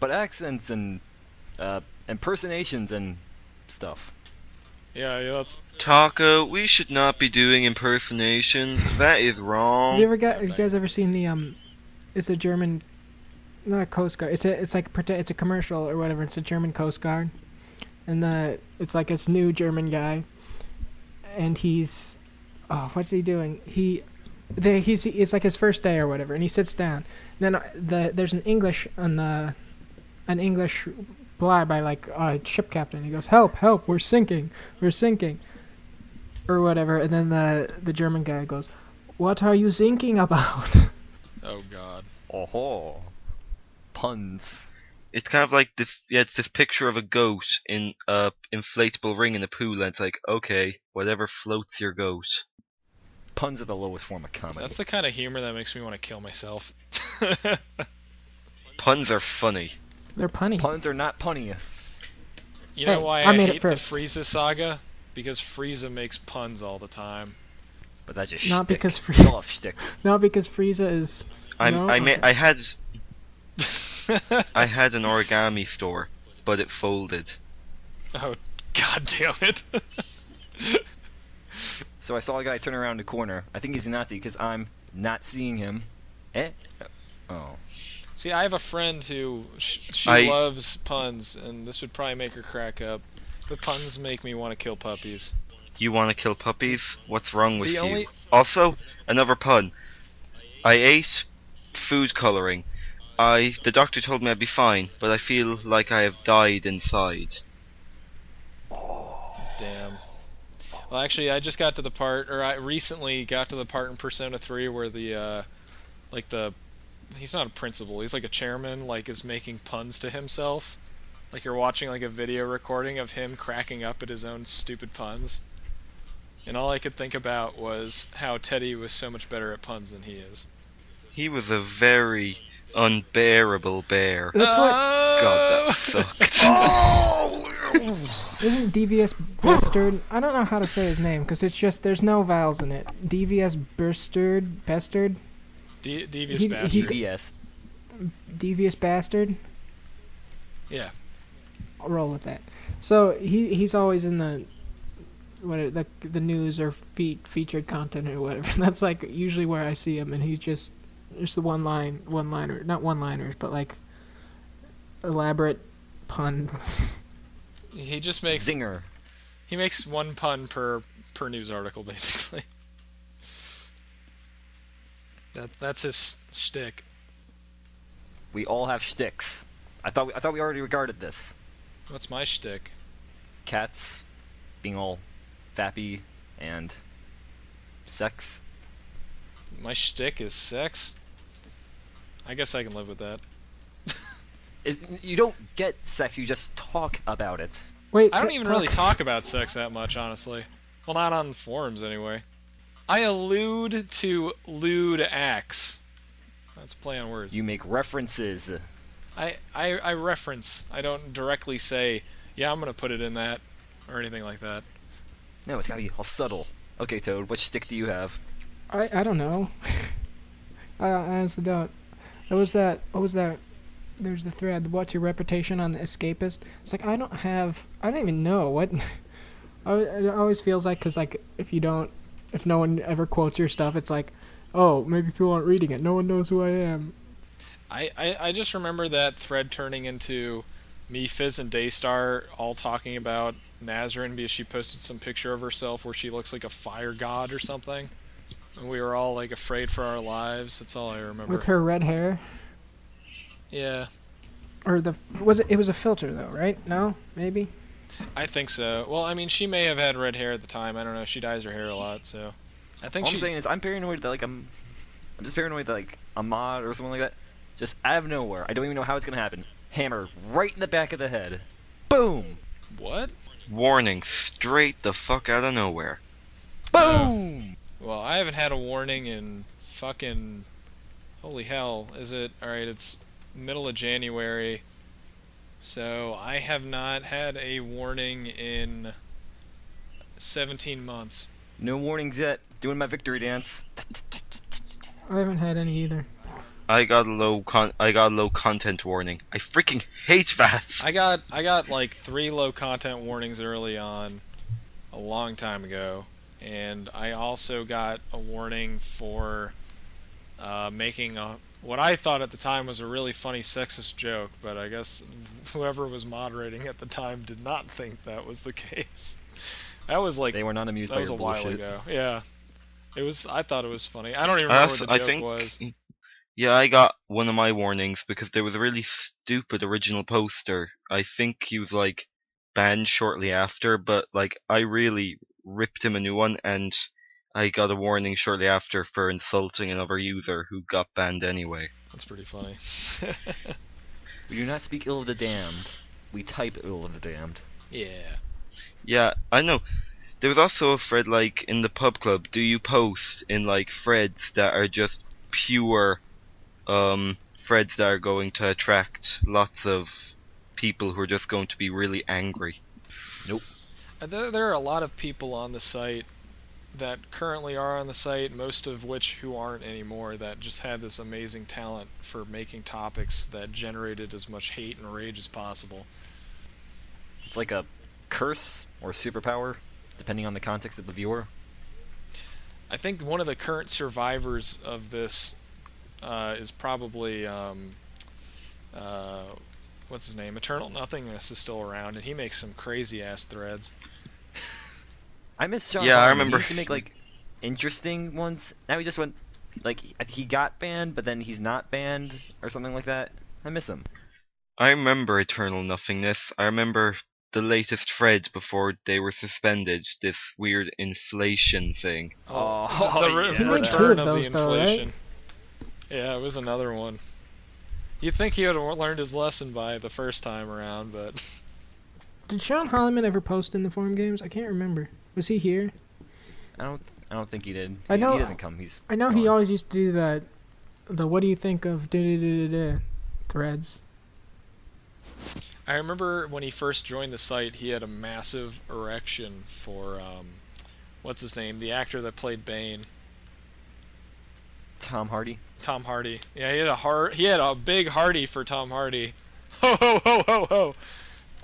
But accents and impersonations and stuff. Yeah, that's... Taco, we should not be doing impersonations. That is wrong. Have you guys ever seen the It's a German, not a Coast Guard. It's a commercial or whatever. It's a German Coast Guard, and it's like this new German guy, and he's, what's he doing? It's like his first day or whatever, and he sits down. Then there's an English reply by like a ship captain. He goes, "Help! Help! We're sinking! We're sinking!" or whatever. And then the German guy goes, "What are you thinking about?" Oh, God. Oh, puns. It's kind of like this. Yeah, it's this picture of a goat in a inflatable ring in a pool, and it's like, okay, whatever floats your goat. Puns are the lowest form of comedy. That's the kind of humor that makes me want to kill myself. Puns are funny. They're punny. Puns are not punny. You know why I I made it hate the first. Frieza saga? Because Frieza makes puns all the time. But that's just Not shtick. because We all have shticks. Not because Frieza is. I had I had an origami store, but it folded. Oh, God damn it. So I saw a guy turn around the corner. I think he's a Nazi because I'm not seeing him. Oh. See, I have a friend who she loves puns, and this would probably make her crack up. But puns make me want to kill puppies. You want to kill puppies? What's wrong with The you? only- Also, another pun. I ate food coloring. The doctor told me I'd be fine, but I feel like I have died inside. Damn. Well, actually, I just got to the part, or I recently got to the part in Persona 3 where he's not a principal, he's like a chairman, like, is making puns to himself. Like, you're watching, like, a video recording of him cracking up at his own stupid puns. And all I could think about was how Teddy was so much better at puns than he is. He was a very unbearable bear. That's what. God, that sucked. Isn't Devious Bastard? I don't know how to say his name because it's just there's no vowels in it. Devious Bastard. Devious Bastard. VS. Devious Bastard. Yeah. I'll roll with that. So he's always in the news or featured content or whatever. And that's like usually where I see him, and he's just the one-liner, not one-liners, but like elaborate puns. He just makes Zinger. He makes one pun per news article, basically. That's his shtick. We all have shticks. I thought we already regarded this. What's my shtick? Cats being all fappy and sex. My shtick is sex? I guess I can live with that. You don't get sex, you just talk about it. Wait, I don't even really talk about sex that much, honestly. Well, not on forums, anyway. I allude to lewd acts. That's a play on words. You make references. I reference. I don't directly say, yeah, I'm going to put it in that, or anything like that. No, it's gotta be all subtle. Okay, Toad, which stick do you have? I don't know. I honestly don't. What was that? There's the thread. What's your reputation on the Escapist? It's like I don't even know what. It always feels like, because like if no one ever quotes your stuff, it's like, oh, maybe people aren't reading it. No one knows who I am. I just remember that thread turning into me, Fizz, and Daystar all talking about Nazarene because she posted some picture of herself where she looks like a fire god or something. And we were all like afraid for our lives. That's all I remember. With her red hair? Yeah. Or it was a filter though, right? No? Maybe? I think so. Well, I mean, she may have had red hair at the time. I don't know. She dyes her hair a lot, so I think all I'm saying is I'm paranoid that like I'm just paranoid that like a mod or something like that, just out of nowhere, I don't even know how it's gonna happen. Hammer right in the back of the head. Boom! What? Warning, straight the fuck out of nowhere. Boom! Well, I haven't had a warning in fucking... Holy hell. Is it... Alright, it's middle of January. So, I have not had a warning in 17 months. No warnings yet. Doing my victory dance. I haven't had any either. I got a low content warning. I freaking hate that. I got like 3 low content warnings early on, a long time ago, and I also got a warning for making what I thought at the time was a really funny sexist joke, but I guess whoever was moderating at the time did not think that was the case. That was like they were not amused by your bullshit. That was a while ago. Yeah, it was. I thought it was funny. I don't even remember what the joke was. Yeah, I got one of my warnings because there was a really stupid original poster. I think he was like banned shortly after, but like I really ripped him a new one, and I got a warning shortly after for insulting another user who got banned anyway. That's pretty funny. We do not speak ill of the damned. We type ill of the damned. Yeah. Yeah, I know. There was also a thread like in the pub club. Do you post in like threads that are just pure threads that are going to attract lots of people who are just going to be really angry? Nope. There are a lot of people on the site that currently are on the site, most of which who aren't anymore, that just had this amazing talent for making topics that generated as much hate and rage as possible. It's like a curse or superpower, depending on the context of the viewer. I think one of the current survivors of this is probably what's his name? Eternal Nothingness is still around, and he makes some crazy ass threads. I miss John. Yeah, I remember. He used to make like interesting ones. Now he just went like he got banned, but then he's not banned or something like that. I miss him. I remember Eternal Nothingness. I remember the latest threads before they were suspended. This weird inflation thing. The return of the inflation. Right? Yeah, it was another one. You'd think he would have learned his lesson by the first time around, but... Did Sean Holliman ever post in the forum games? I can't remember. Was he here? I don't think he did. He doesn't come. I know he always used to do the what do you think of threads. I remember when he first joined the site, he had a massive erection for what's his name? The actor that played Bane. Tom Hardy. Tom Hardy. Yeah, he had a big Hardy for Tom Hardy. Ho ho ho ho ho.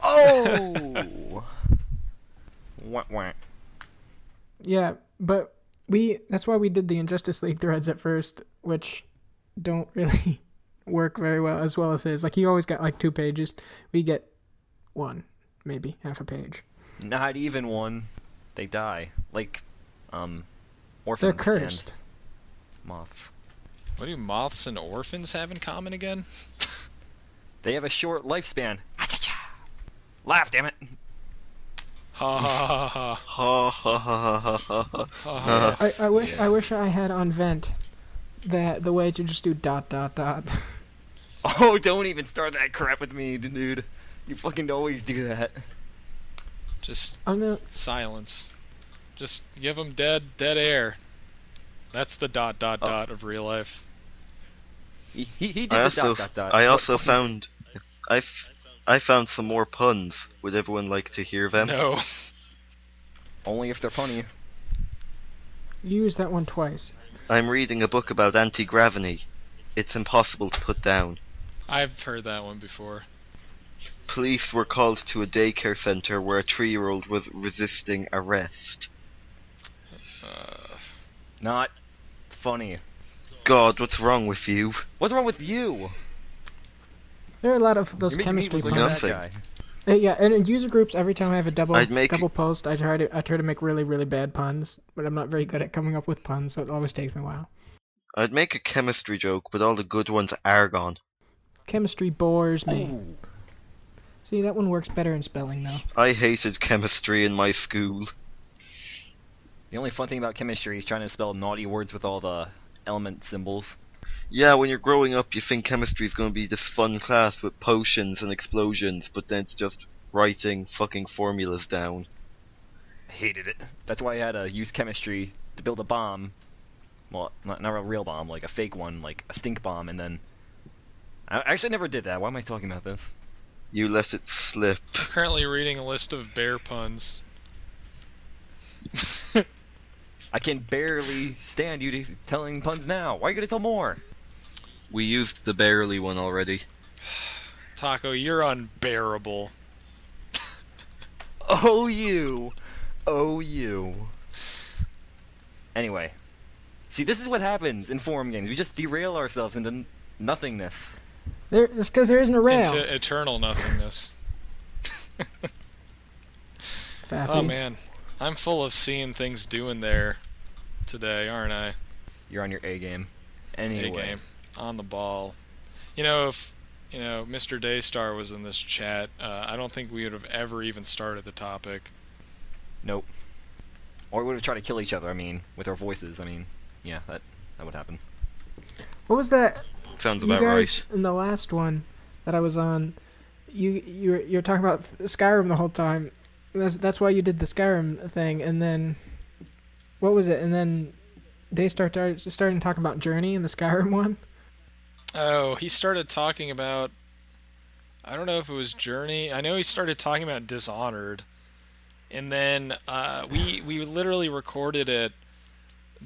Oh. Wah, wah. Yeah, but that's why we did the Injustice League threads at first, which don't really work very well as his. Like he always got like 2 pages. We get 1, maybe half a page. Not even 1. They die. Like orphans. They're cursed. And moths. What do moths and orphans have in common again? They have a short lifespan. Ha-cha-cha. Laugh, damn it. Ha ha ha ha. Ha ha ha ha ha ha. I wish I had on Vent the way to just do ... Oh, don't even start that crap with me, dude. You fucking always do that. Just silence. Just give them dead air. That's the ... of real life. He did the dot dot dot. I also found I found some more puns. Would everyone like to hear them? No. Only if they're punny. You used that one twice. I'm reading a book about anti-gravity. It's impossible to put down. I've heard that one before. Police were called to a daycare center where a 3-year-old was resisting arrest. Not funny. God, what's wrong with you? What's wrong with you? There are a lot of those chemistry puns. Nothing. Yeah, and in user groups, every time I have a double I'd post, I try to make really, really bad puns, but I'm not very good at coming up with puns, so it always takes me a while. I'd make a chemistry joke, but all the good ones are gone. Chemistry bores me. Ooh. See, that one works better in spelling, though. I hated chemistry in my school. The only fun thing about chemistry is trying to spell naughty words with all the element symbols. Yeah, when you're growing up, you think chemistry is going to be this fun class with potions and explosions, but then it's just writing fucking formulas down. I hated it. That's why I had to use chemistry to build a bomb. Well, not a real bomb, like a fake one, like a stink bomb, and then... I actually never did that. Why am I talking about this? You let it slip. I'm currently reading a list of bear puns. I can barely stand you telling puns now. Why are you gonna tell more? We used the barely one already. Taco, you're unbearable. Oh, you. Oh, you. Anyway. See, this is what happens in forum games. We just derail ourselves into nothingness. It's because there isn't a rail. Into eternal nothingness. Fappy. Oh man, I'm full of seeing things doing there today, aren't I? You're on your A game. Anyway. A game. On the ball. You know, if Mr. Daystar was in this chat, I don't think we would have ever even started the topic. Nope. Or we would have tried to kill each other, I mean, with our voices. I mean, yeah, that would happen. What was that? Sounds You about guys, right. in the last one that I was on, you're talking about Skyrim the whole time. That's why you did the Skyrim thing, and then what was it? And then they started talking about Journey in the Skyrim one. Oh, he started talking about... I don't know if it was Journey. I know he started talking about Dishonored. And then we literally recorded it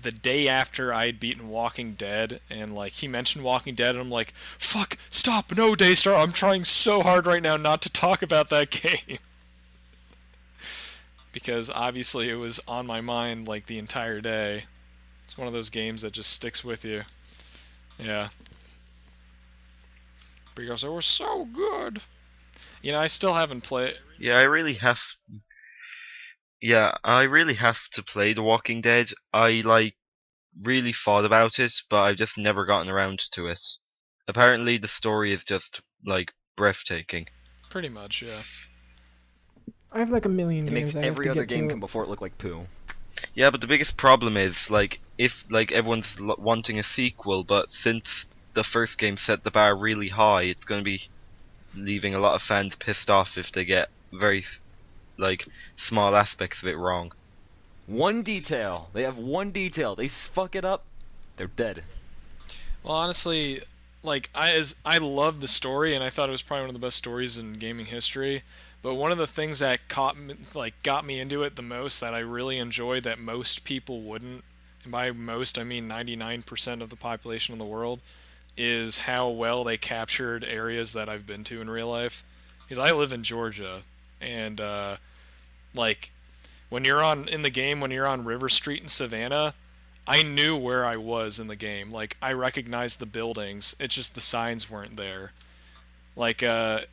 the day after I'd beaten Walking Dead. And like he mentioned Walking Dead, and I'm like, fuck, stop, no, Daystar, I'm trying so hard right now not to talk about that game. Because obviously it was on my mind like the entire day. It's one of those games that just sticks with you. Yeah. Because it was so good. You know, I still haven't played... Yeah, I really have to play The Walking Dead. I, really thought about it, but I've just never gotten around to it. Apparently the story is just, breathtaking. Pretty much, yeah. I have like a million It games makes I have every to other get game to. come before it look like poo. Yeah, but the biggest problem is, if, everyone's wanting a sequel, but since the first game set the bar really high, it's going to be leaving a lot of fans pissed off if they get very, small aspects of it wrong. One detail. They have one detail. They fuck it up, they're dead. Well, honestly, I love the story, and I thought it was probably one of the best stories in gaming history. But one of the things that got me into it the most, that I really enjoyed, that most people wouldn't, and by most I mean 99% of the population in the world, is how well they captured areas that I've been to in real life. Because I live in Georgia, and when you're in the game, when you're on River Street in Savannah, I knew where I was in the game. I recognized the buildings. It's just the signs weren't there. Trying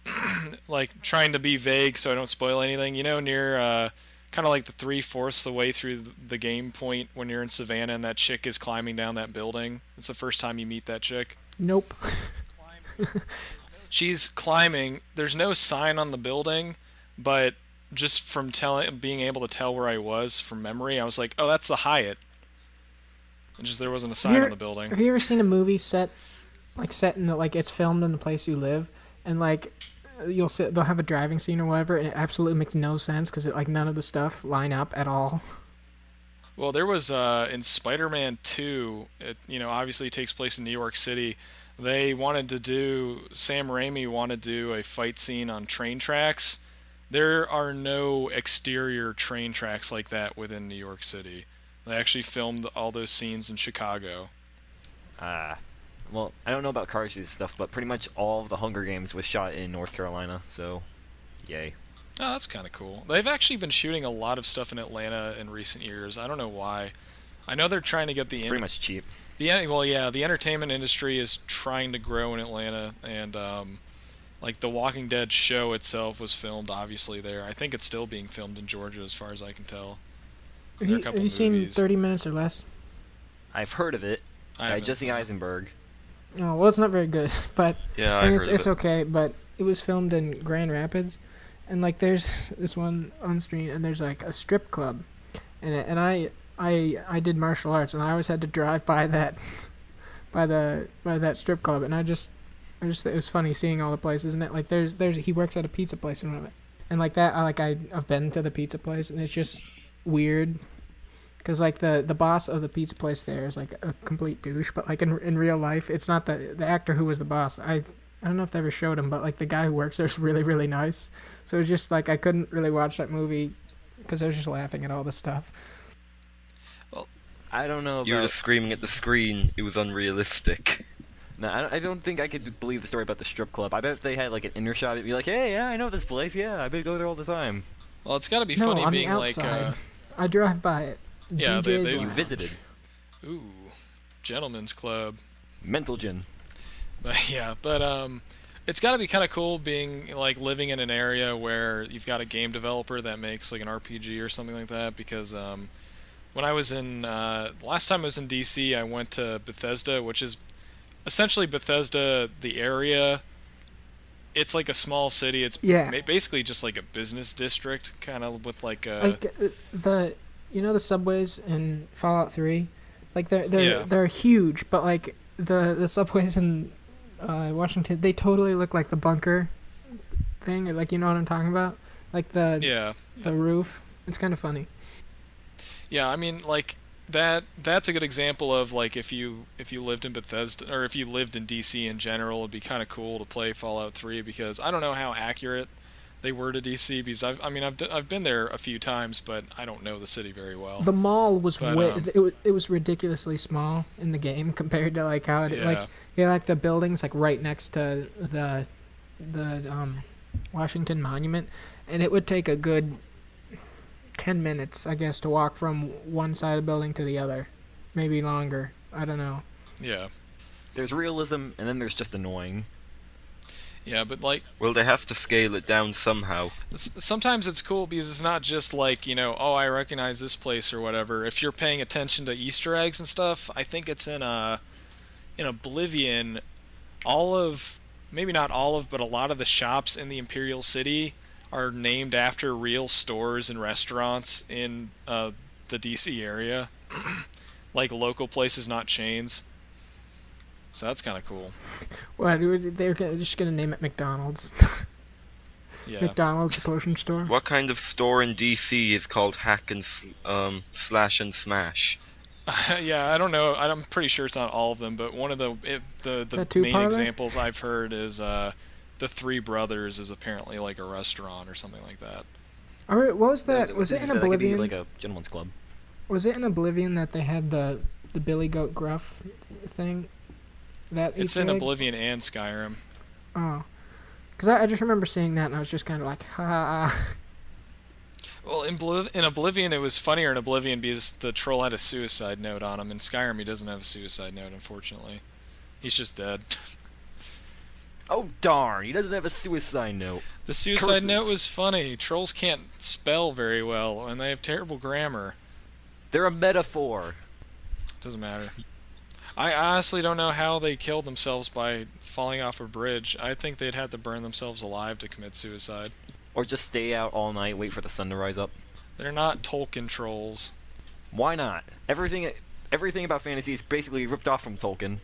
to be vague so I don't spoil anything. You know, near kind of the 3/4 the way through the game point when you're in Savannah and that chick is climbing down that building. It's the first time you meet that chick. Nope. She's climbing. There's no sign on the building, but just from being able to tell where I was from memory, I was like, oh, that's the Hyatt. And just there wasn't a sign on the building. Have you ever seen a movie set in it's filmed in the place you live, and they'll have a driving scene or whatever, and it absolutely makes no sense because none of the stuff line up at all. Well, there was in Spider-Man 2, obviously takes place in New York City. Sam Raimi wanted to do a fight scene on train tracks. There are no exterior train tracks like that within New York City. They actually filmed all those scenes in Chicago. Well, I don't know about car chases stuff, but pretty much all of the Hunger Games was shot in North Carolina, so yay. Oh, that's kind of cool. They've actually been shooting a lot of stuff in Atlanta in recent years. I don't know why. I know they're trying to get It's pretty much cheap. The entertainment industry is trying to grow in Atlanta, and like the Walking Dead show itself was filmed obviously there. I think it's still being filmed in Georgia, as far as I can tell. Have you seen 30 Minutes or Less? I've heard of it. By Jesse Eisenberg. Oh, well, it's not very good, but yeah, I heard of it. It's okay. But it was filmed in Grand Rapids, and like there's this one on screen, and there's like a strip club, and I did martial arts, and I always had to drive by that strip club, and I just it was funny seeing all the places, and like there's he works at a pizza place in one of it, and like that I've been to the pizza place, and it's just weird. Because, like, the boss of the pizza place there is, like, a complete douche. But, like, in real life, it's not the actor who was the boss. I don't know if they ever showed him, but, like, the guy who works there is really, really nice. So it's just, like, I couldn't really watch that movie because I was just laughing at all the stuff. Well, I don't know about... You were just screaming at the screen. It was unrealistic. No, I don't think I could believe the story about the strip club. I bet if they had, like, an inner shot, it'd be like, hey, yeah, I know this place. Yeah, I bet go there all the time. Well, it's got to be funny on being, the like... I drive by it. Yeah, you visited. Ooh, gentleman's club. Mental gin. But it's got to be kind of cool being like living in an area where you've got a game developer that makes like an RPG or something like that. Because when I was last time I was in DC, I went to Bethesda, which is essentially Bethesda, the area. It's like a small city. It's basically just like a business district, kind of with like a... the subways in Fallout 3, like they're huge, but like the subways in Washington, they totally look like the bunker thing, or like, you know what I'm talking about, like the roof. It's kind of funny. Yeah, I mean, like that's a good example of like if you lived in Bethesda, or if you lived in DC in general, it'd be kind of cool to play Fallout 3, because I don't know how accurate they were to DC, because I've been there a few times, but I don't know the city very well. The mall was it was ridiculously small in the game compared to like how it like the buildings like right next to the Washington Monument, and it would take a good 10 minutes, I guess, to walk from one side of the building to the other, maybe longer. I don't know. Yeah. There's realism, and then there's just annoying. Yeah, but like... Well, they have to scale it down somehow. Sometimes it's cool because it's not just like, oh, I recognize this place or whatever. If you're paying attention to Easter eggs and stuff, I think it's in Oblivion, maybe not all of, but a lot of the shops in the Imperial City are named after real stores and restaurants in the DC area. Like local places, not chains. So that's kind of cool. Well, they're just going to name it McDonald's. Yeah. McDonald's potion store. What kind of store in DC is called Hack and Slash and Smash? Yeah, I don't know. I'm pretty sure it's not all of them, but one of the main examples I've heard is the Three Brothers is apparently like a restaurant or something like that. All right, what was that? Was it in Oblivion? Like a gentleman's club. Was it in Oblivion that they had the Billy Goat Gruff thing? It's in Oblivion and Skyrim. Oh. Because I just remember seeing that, and I was just kind of like, ha. Well, in Oblivion, it was funnier in Oblivion because the troll had a suicide note on him. In Skyrim, he doesn't have a suicide note, unfortunately. He's just dead. Oh, darn. He doesn't have a suicide note. The suicide note was funny. Trolls can't spell very well, and they have terrible grammar. They're a metaphor. Doesn't matter. I honestly don't know how they killed themselves by falling off a bridge. I think they'd have to burn themselves alive to commit suicide. Or just stay out all night, wait for the sun to rise up. They're not Tolkien trolls. Why not? Everything about fantasy is basically ripped off from Tolkien.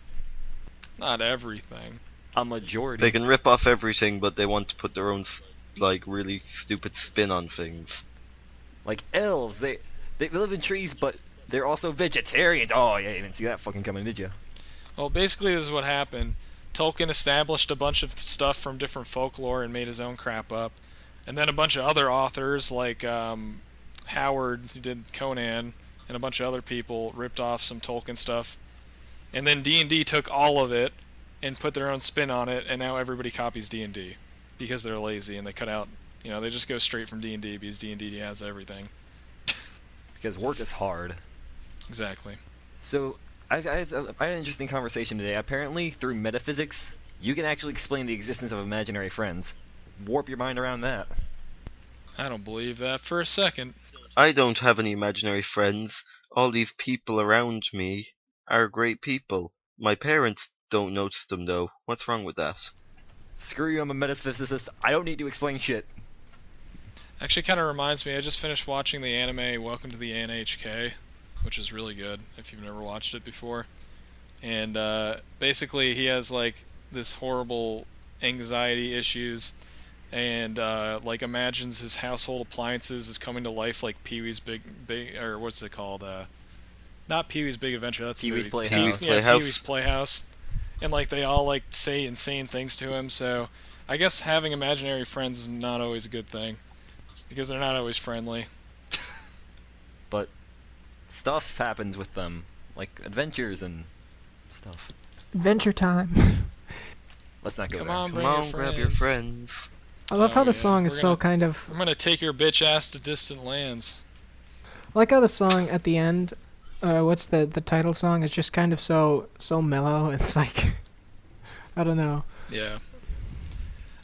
Not everything. A majority. They can rip off everything, but they want to put their own, like, really stupid spin on things. Like elves, they live in trees, but they're also vegetarians. Oh, yeah, you didn't see that fucking coming, did you? Well, basically this is what happened. Tolkien established a bunch of stuff from different folklore and made his own crap up. And then a bunch of other authors, like Howard, who did Conan, and a bunch of other people ripped off some Tolkien stuff. And then D&D took all of it and put their own spin on it, and now everybody copies D&D because they're lazy and they cut out, they just go straight from D&D because D&D has everything. Because work is hard. Exactly. So, I had an interesting conversation today. Apparently, through metaphysics, you can actually explain the existence of imaginary friends. Warp your mind around that. I don't believe that for a second. I don't have any imaginary friends. All these people around me are great people. My parents don't notice them, though. What's wrong with that? Screw you, I'm a metaphysicist. I don't need to explain shit. Actually, kind of reminds me, I just finished watching the anime Welcome to the NHK, which is really good if you've never watched it before. And basically, he has like this horrible anxiety issues, and like imagines his household appliances is coming to life like Pee-wee's Big, or what's it called? Not Pee-wee's Big Adventure. That's Pee-wee's Playhouse. Pee-wee's Yeah, Playhouse. Pee-wee's Playhouse. And like they all like say insane things to him. So I guess having imaginary friends is not always a good thing because they're not always friendly. But stuff happens with them, like adventures and stuff. Adventure time. Let's not go Come there. on, Come on, grab your friends. I love Oh, how the yeah, song is we're so gonna- kind of... I'm gonna take your bitch ass to distant lands. I like how the song at the end, what's the title song, is just kind of so mellow. It's like, I don't know. Yeah.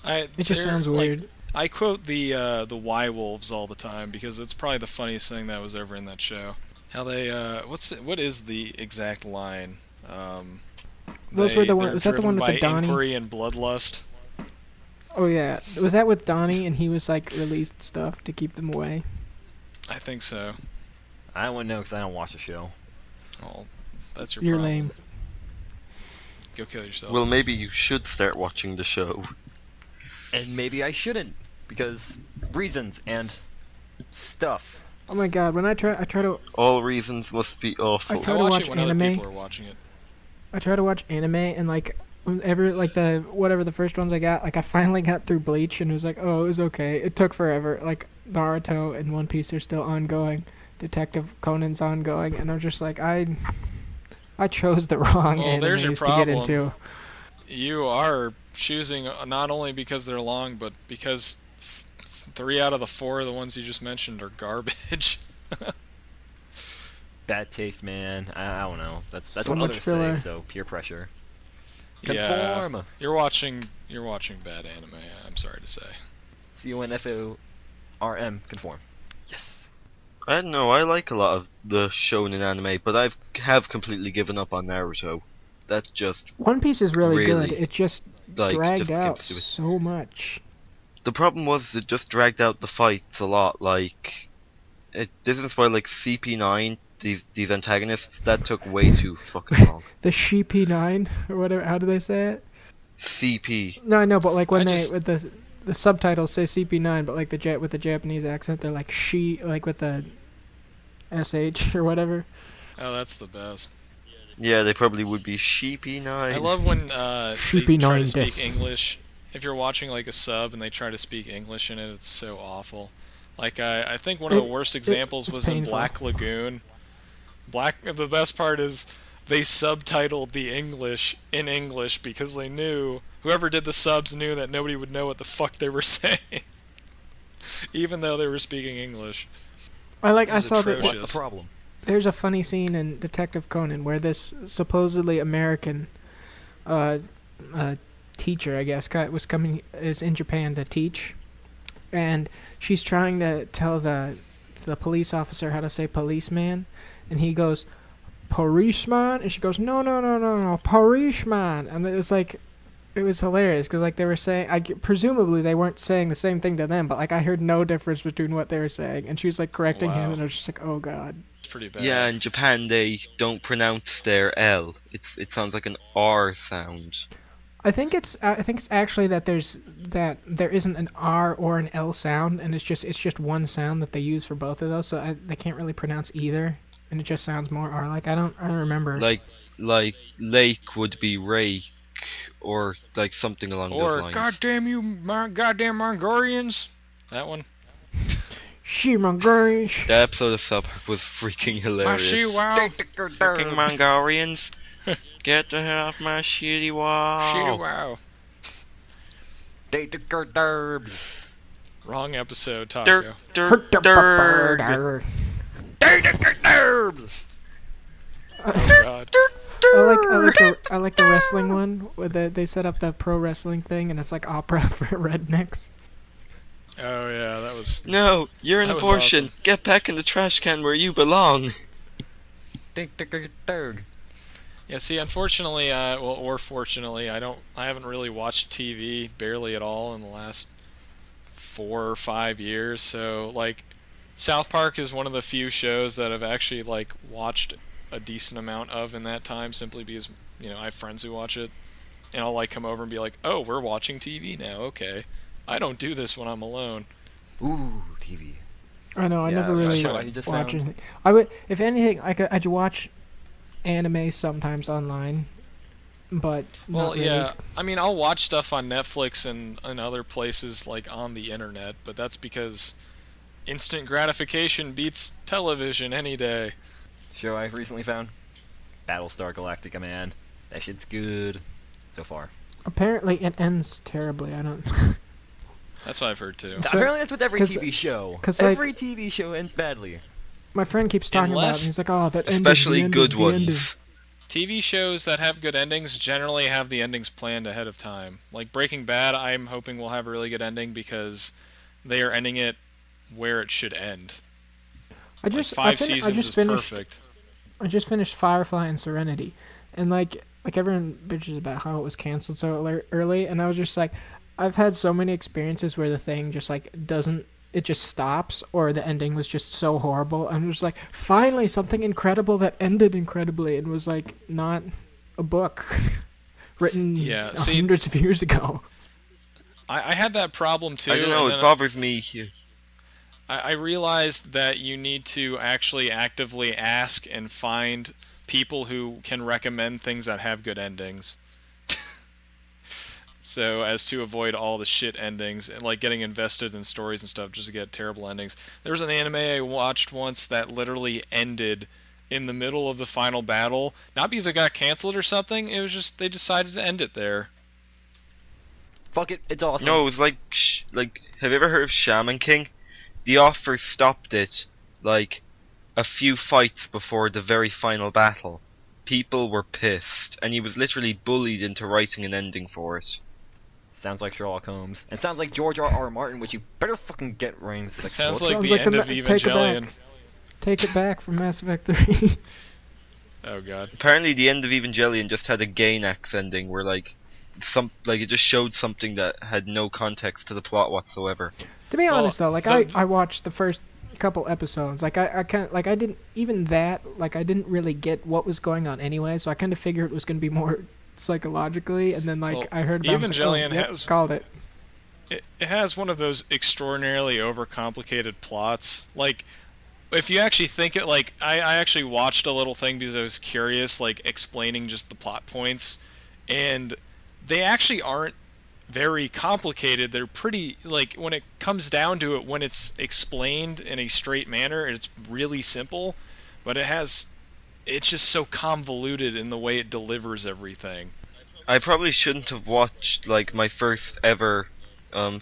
It just they're, sounds like, weird. I quote the Y Wolves all the time because it's probably the funniest thing that was ever in that show. How they what is the exact line? Those were the one. they're Was that the one driven with the by Donnie? inquiry and bloodlust. Oh yeah, was that with Donnie and he was like released stuff to keep them away? I think so. I wouldn't know because I don't watch the show. Oh, that's your You're problem. lame. Go kill yourself. Well, maybe you should start watching the show. And maybe I shouldn't, because reasons and stuff. Oh my god, when I try to All reasons must be awful. I I try to watch watch it when anime. other people are watching it. anime and like whenever like the first ones I got, like I finally got through Bleach and it was like, oh, it was okay. It took forever. Like Naruto and One Piece are still ongoing. Detective Conan's ongoing, and I'm just like, I chose the wrong Well, there's your animes to get problem. into. You are choosing not only because they're long, but because 3 out of the 4 of the ones you just mentioned are garbage. Bad taste, man. I don't know. That's So what much others filler. say. So peer pressure. Yeah, Conform. you're watching bad anime. I'm sorry to say. CONFORM. Conform. Yes. I don't know, I like a lot of the shonen anime, but I have completely given up on Naruto. That's just, One Piece is really good. Really, It just like, dragged just out gets to it. so much. The problem was it just dragged out the fights a lot, like, this is why, like, CP9, these antagonists, that took way too fucking long. The Sheepy 9 or whatever. How do they say it? CP. No, I know, but like when I they just- with the subtitles say CP9, but like with the Japanese accent, they're like she, like with the SH or whatever. Oh, that's the best. Yeah, they probably would be Sheepy9. I love when they Sheepy try nine to speak dis. English. If you're watching like a sub and they try to speak English in it, it's so awful. Like I think one of the worst examples it's was in painful. Black Lagoon. The best part is they subtitled the English in English because they knew whoever did the subs knew that nobody would know what the fuck they were saying, even though they were speaking English. I It was saw that. atrocious. What's the problem? There's a funny scene in Detective Conan where this supposedly American teacher, I guess, is in Japan to teach, and she's trying to tell the police officer how to say policeman, and he goes, policeman, and she goes, no, policeman, and it was like, it was hilarious because like they were saying, presumably they weren't saying the same thing to them, but like I heard no difference between what they were saying, and she was like correcting him, Wow. and I was just like, oh god. It's pretty bad. Yeah, in Japan they don't pronounce their L. It sounds like an R sound. I think it's actually that there isn't an R or an L sound, and it's just one sound that they use for both of those, so they can't really pronounce either. and it just sounds more, or like I don't remember. Like lake would be rake, or like something along those lines. Or goddamn you, goddamn Mongolians. That one. She Mongolians. That episode of South Park was freaking hilarious. Freaking Mongolians. Get the hell off my shitty wall. Shitty wow. Derbs. Wrong episode, Taco. Derbs. Oh god. I like the wrestling one where they set up the pro wrestling thing and it's like opera for rednecks. Oh yeah, that was. No, you're an abortion. Awesome. Get back in the trash can where you belong. Yeah, see, unfortunately, or fortunately, I haven't really watched TV barely at all in the last 4 or 5 years. So, like, South Park is one of the few shows that I've actually like watched a decent amount of in that time, simply because I have friends who watch it, and I'll like come over and be like, "Oh, we're watching TV now, okay." I don't do this when I'm alone. Ooh, TV. I know. I never really watch anything. I would, if anything, I'd watch anime sometimes online, but not really. Yeah. I mean, I'll watch stuff on Netflix and other places like on the internet, but that's because instant gratification beats television any day. Show I've recently found? Battlestar Galactica, man. That shit's good. So far. Apparently it ends terribly. I don't... That's what I've heard too. So, apparently that's with every TV show. Every TV show ends badly. My friend keeps talking about it, and he's like, oh, that ended. Especially good ones. TV shows that have good endings generally have the endings planned ahead of time. Like Breaking Bad, I'm hoping will have a really good ending because they are ending it where it should end. Like 5 seasons is perfect. I just finished Firefly and Serenity, and like everyone bitches about how it was canceled so early, and I was just like, I've had so many experiences where the thing just like doesn't, it just stops, or the ending was just so horrible, and it was like, finally something incredible that ended incredibly and was like not a book written hundreds of years ago. I had that problem too. I don't know, it bothers me. I realized that you need to actually actively ask and find people who can recommend things that have good endings. So as to avoid all the shit endings and like getting invested in stories and stuff just to get terrible endings. There was an anime I watched once that literally ended in the middle of the final battle, not because it got canceled or something, it was just they decided to end it there. Fuck it, it's awesome. No, it was like have you ever heard of Shaman King? The author stopped it like a few fights before the very final battle. People were pissed, and he was literally bullied into writing an ending for it. Sounds like Sherlock Holmes. And sounds like George R.R. Martin, which you better fucking get right into the Sounds like the end of Evangelion. Take it back from Mass Effect 3. Oh god. Apparently the end of Evangelion just had a Gainax ending where like it just showed something that had no context to the plot whatsoever. To be honest though, like I watched the first couple episodes. Like I didn't really get what was going on anyway, so I kind of figured it was going to be more psychologically, and then I heard about Evangelion called it. It has one of those extraordinarily overcomplicated plots. Like if you actually think it, like I actually watched a little thing because I was curious, like explaining just the plot points, and they actually aren't very complicated. They're pretty, like, when it comes down to it, when it's explained in a straight manner, it's really simple, but it's just so convoluted in the way it delivers everything. I probably shouldn't have watched, like, my first ever, the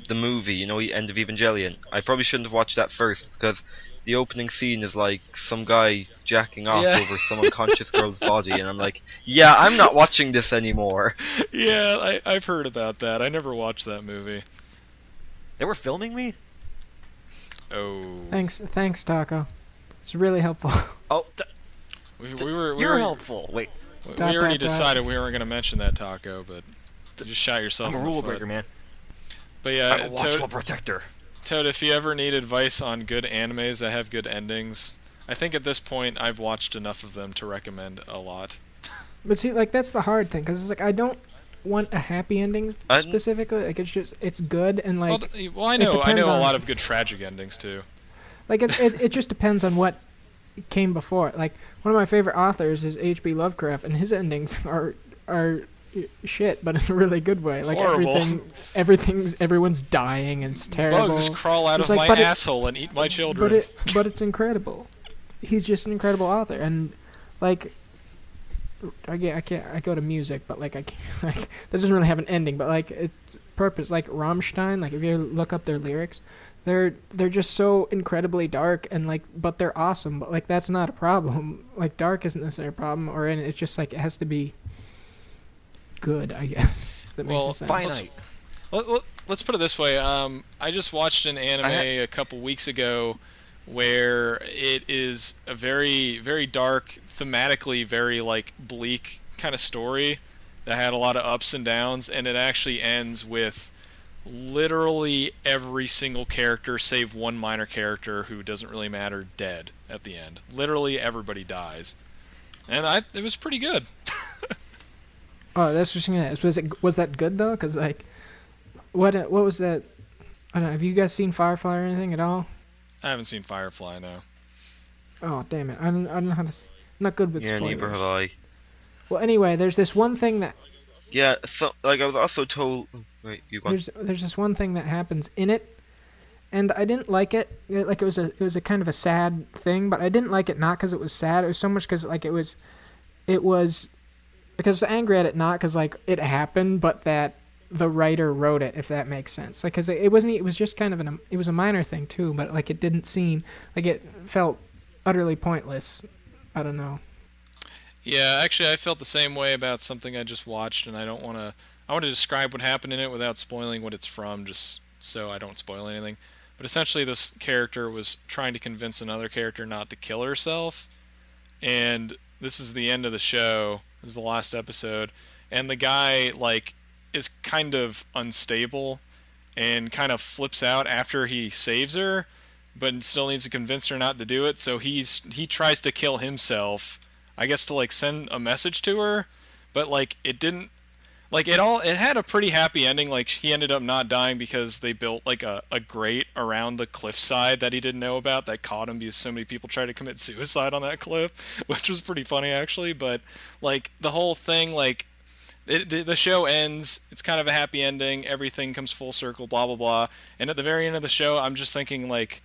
movie, End of Evangelion. I probably shouldn't have watched that first, because the opening scene is like some guy jacking off over some unconscious girl's body, and I'm like, yeah, I'm not watching this anymore. Yeah, I've heard about that. I never watched that movie. They were filming me? Oh. Thanks, Taco. It's really helpful. Oh, you're helpful. Wait. We already decided we weren't going to mention that, Taco, but you just shot yourself in the foot. I'm a rule breaker, man. But yeah, I'm a watchful protector. Toad, if you ever need advice on good animes that have good endings, I think at this point I've watched enough of them to recommend a lot. But see, like, that's the hard thing, because it's like, I don't want a happy ending specifically. Like, it's good, and like... Well, I know a lot of good tragic endings, too. Like, it just depends on what came before. Like, one of my favorite authors is H.P. Lovecraft, and his endings are shit, but in a really good way. Like, horrible. everyone's dying, and it's terrible. Bugs crawl out of my asshole and eat my children. But it's incredible. He's just an incredible author, and like, I go to music, but like I can't, like, that doesn't really have an ending, but like it's purpose. Like Rammstein, like if you look up their lyrics, they're just so incredibly dark, and like, but they're awesome. But like, that's not a problem. Like, dark isn't necessarily a problem, it's just like it has to be good, I guess. That makes sense. Finite. Let's put it this way. I just watched an anime a couple weeks ago where it is a very, very dark, thematically very like bleak kind of story that had a lot of ups and downs, and it actually ends with literally every single character save one minor character who doesn't really matter dead at the end. Literally everybody dies, and it was pretty good. Oh, that's interesting. Was that good though? Because like, what was that? I don't know. Have you guys seen Firefly or anything at all? I haven't seen Firefly, no. Oh, damn it. I don't know how to... I'm not good with spoilers. Yeah, neither have I. Well, anyway, there's this one thing that... Yeah, so, like, I was also told... Wait, you go on. There's this one thing that happens in it, and I didn't like it. Like, it was a kind of a sad thing, but I didn't like it not because it was sad. It was so much because, like, it was... Because I was angry at it not because, like, it happened, but that... the writer wrote it, if that makes sense. Like, cause it was just kind of it was a minor thing too, but like it didn't seem like it felt utterly pointless. I don't know. Yeah, actually, I felt the same way about something I just watched, and I want to describe what happened in it without spoiling what it's from, just so I don't spoil anything. But essentially, this character was trying to convince another character not to kill herself, and this is the end of the show. This is the last episode, and the guy like is kind of unstable and kind of flips out after he saves her, but still needs to convince her not to do it, so he tries to kill himself, I guess, to like send a message to her, but like it didn't, like it had a pretty happy ending. Like, he ended up not dying because they built like a grate around the cliffside that he didn't know about that caught him because so many people tried to commit suicide on that cliff, which was pretty funny actually. But like the whole thing, like, the show ends, it's kind of a happy ending, everything comes full circle, blah, blah, blah. And at the very end of the show, I'm just thinking, like,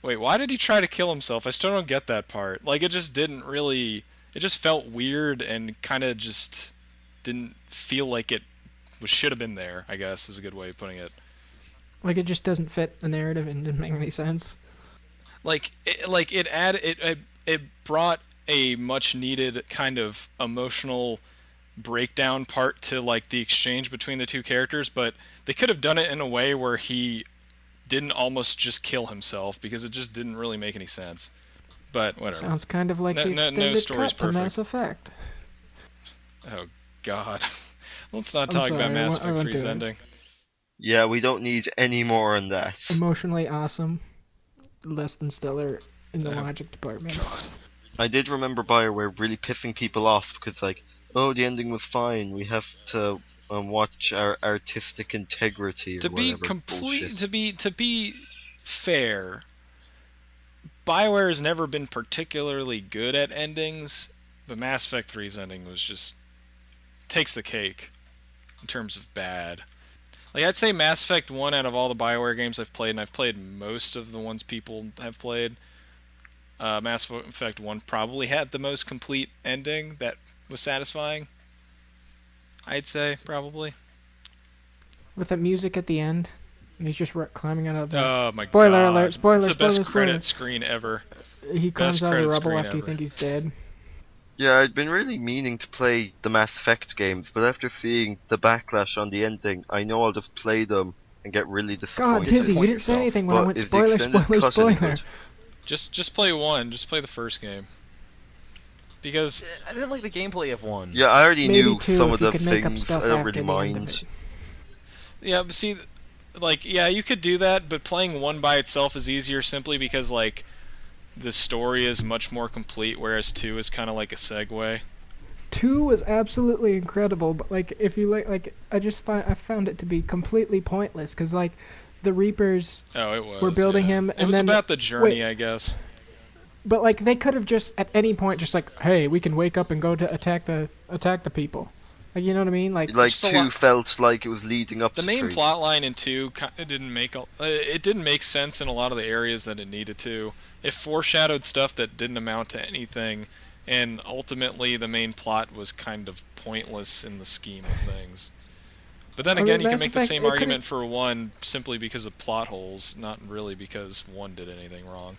wait, why did he try to kill himself? I still don't get that part. Like, it just didn't really... It just felt weird and kind of just didn't feel like it should have been there, I guess, is a good way of putting it. Like, it just doesn't fit the narrative and didn't make any sense? It brought a much-needed kind of emotional... breakdown part to like the exchange between the two characters, but they could have done it in a way where he didn't almost just kill himself, because it just didn't really make any sense. But whatever. Sounds kind of like the extended cut to Mass Effect. Oh god. Let's not talk about Mass Effect 3's ending. Yeah, we don't need any more on that. Emotionally awesome, less than stellar in the logic department. I did remember BioWare really pissing people off because, like, oh, the ending was fine. We have to watch our artistic integrity. Or to be fair, BioWare has never been particularly good at endings, but Mass Effect 3's ending was just takes the cake in terms of bad. Like, I'd say Mass Effect 1 out of all the BioWare games I've played, and I've played most of the ones people have played, Mass Effect 1 probably had the most complete ending that was satisfying. I'd say, probably. With that music at the end, and he's just climbing out of the... Oh my god. Spoiler alert, spoiler, it's the best spoiler. credit screen ever. He climbs out of the rubble after you think he's dead. Yeah, I'd been really meaning to play the Mass Effect games, but after seeing the backlash on the ending, I know I'll just play them and get really disappointed. God, Tizzy, you didn't say anything when I went spoiler, spoiler. Just play one. Just play the first game. Because I didn't like the gameplay of one. Yeah, I already Maybe knew two, some of the things. I don't really mind. Yeah, but see, like, yeah, you could do that, but playing one by itself is easier simply because, like, the story is much more complete, whereas 2 is kind of like a segue. 2 was absolutely incredible, but like, if you like, I found it to be completely pointless because, like, the Reapers were building him, and it was then about the journey, I guess. But like they could have just at any point just like, hey, we can wake up and go to attack the people. Like, you know what I mean? Like 2 felt like it was leading up the to main 3. plot line in 2 didn't make it didn't make sense in a lot of the areas that it needed to. It foreshadowed stuff that didn't amount to anything, and ultimately the main plot was kind of pointless in the scheme of things. But then again, you can make the same argument for 1 simply because of plot holes, not really because 1 did anything wrong.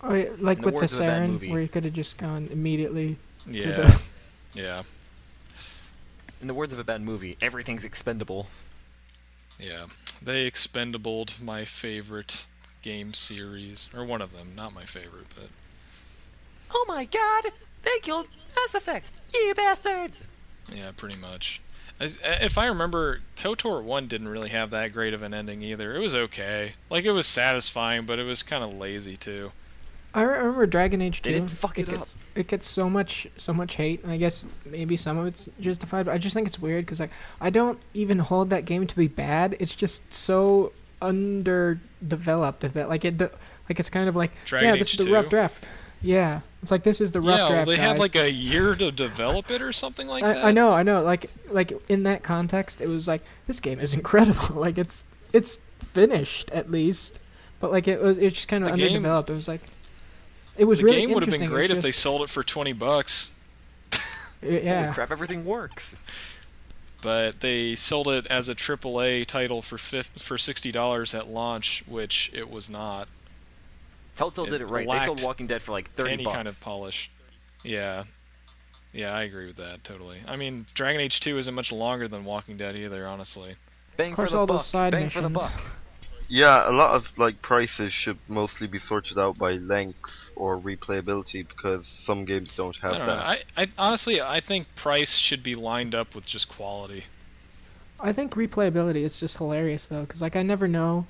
Oh, yeah, like with the Siren, where you could have just gone immediately. Yeah. Yeah. In the words of a bad movie, everything's expendable. Yeah. They expendabled my favorite game series. Or one of them. Not my favorite, but... Oh my god! They killed Mass Effect! You bastards! Yeah, pretty much. If I remember, KOTOR 1 didn't really have that great of an ending either. It was okay. Like, it was satisfying, but it was kind of lazy, too. I remember Dragon Age 2. They didn't fuck it up. It gets so much hate, and I guess maybe some of it's justified, but I just think it's weird because like I don't even hold that game to be bad. It's just so underdeveloped that like it's kind of like Dragon this Age is the rough draft. Yeah, it's like this is the rough draft. They guys. had like a year to develop it or something like that. I know. Like in that context, it was like this game is incredible. Like it's finished at least, but like it's just kind of underdeveloped. It was like. It was really game would have been interesting. great if they sold it for $20. Yeah. Holy crap, everything works. But they sold it as a AAA title for $60 at launch, which it was not. Telltale did it right. They sold Walking Dead for like $30. Any kind of polish. Yeah. Yeah, I agree with that, totally. I mean, Dragon Age 2 isn't much longer than Walking Dead either, honestly. Bang for the buck. Bang for the buck. Yeah, a lot of like prices should mostly be sorted out by length or replayability because some games don't have that. I honestly, I think price should be lined up with just quality. I think replayability is just hilarious though, because like I never know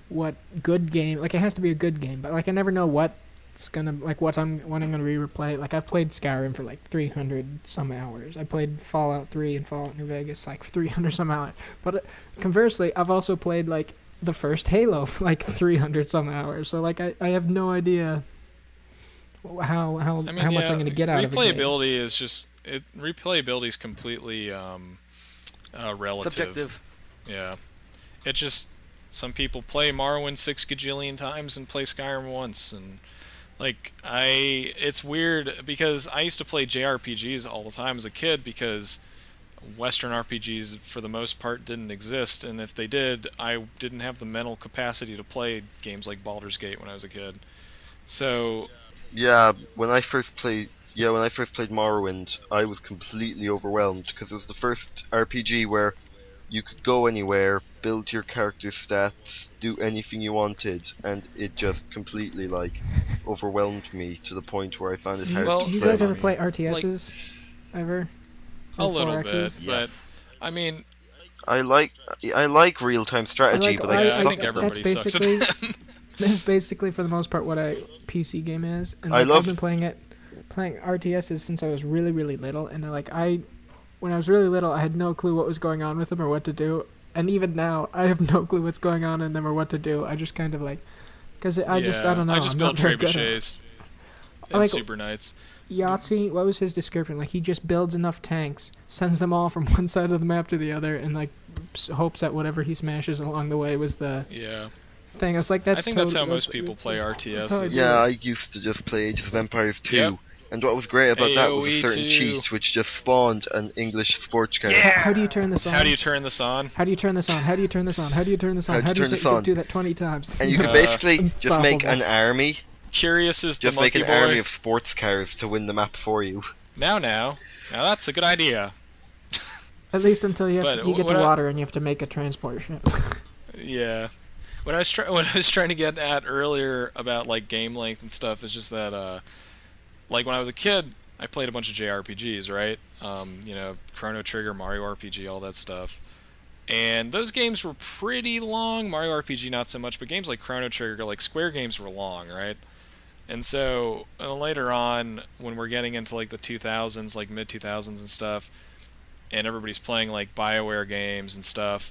what good game. Like it has to be a good game, but like I never know what's gonna like when I'm gonna replay. Like I've played Skyrim for like 300 some hours. I played Fallout 3 and Fallout New Vegas like 300 some hours. But conversely, I've also played like the first Halo for like 300 some hours. So like I have no idea how much I'm going to get out of it. Replayability is just replayability is completely relative. Subjective. Yeah. It just some people play Morrowind 6 gajillion times and play Skyrim once, and like it's weird because I used to play JRPGs all the time as a kid because Western RPGs, for the most part, didn't exist, and if they did, I didn't have the mental capacity to play games like Baldur's Gate when I was a kid. So, when I first played Morrowind, I was completely overwhelmed because it was the first RPG where you could go anywhere, build your character stats, do anything you wanted, and it just completely like overwhelmed me to the point where I found it hard to play. Did you guys ever play RTSs? Ever? A little bit, but I mean, I like real-time strategy, but I think everybody sucks at that. That's basically for the most part what a PC game is, and like, I've been playing RTSs since I was really little, and when I was really little, I had no clue what was going on with them or what to do, and even now I have no clue what's going on in them or what to do. I just kind of like, because I don't know. I just built trebuchets and Super Knights. Yahtzee, what was his description? Like, he just builds enough tanks, sends them all from one side of the map to the other, and like hopes that whatever he smashes along the way was the thing. I was like, that's how most people play RTS. Yeah, I used to just play Age of Empires 2, and what was great about that was a certain cheat which just spawned an English sports car. Yeah. How do you turn this on? How do you turn this on? How do you turn this on? How do you turn this on? How do you turn this on? How do you do that 20 times? And you can basically just make an army. Curious is the just monkey make an army of sports cars to win the map for you. Now that's a good idea. At least until you get to water and you have to make a transport ship. Yeah, what I was trying to get at earlier about like game length and stuff is just that like when I was a kid, I played a bunch of JRPGs, right? Chrono Trigger, Mario RPG, all that stuff. And those games were pretty long. Mario RPG not so much, but games like Chrono Trigger, like Square games, were long, right? And so later on, when we're getting into like the 2000s, like mid 2000s and stuff, and everybody's playing like BioWare games and stuff,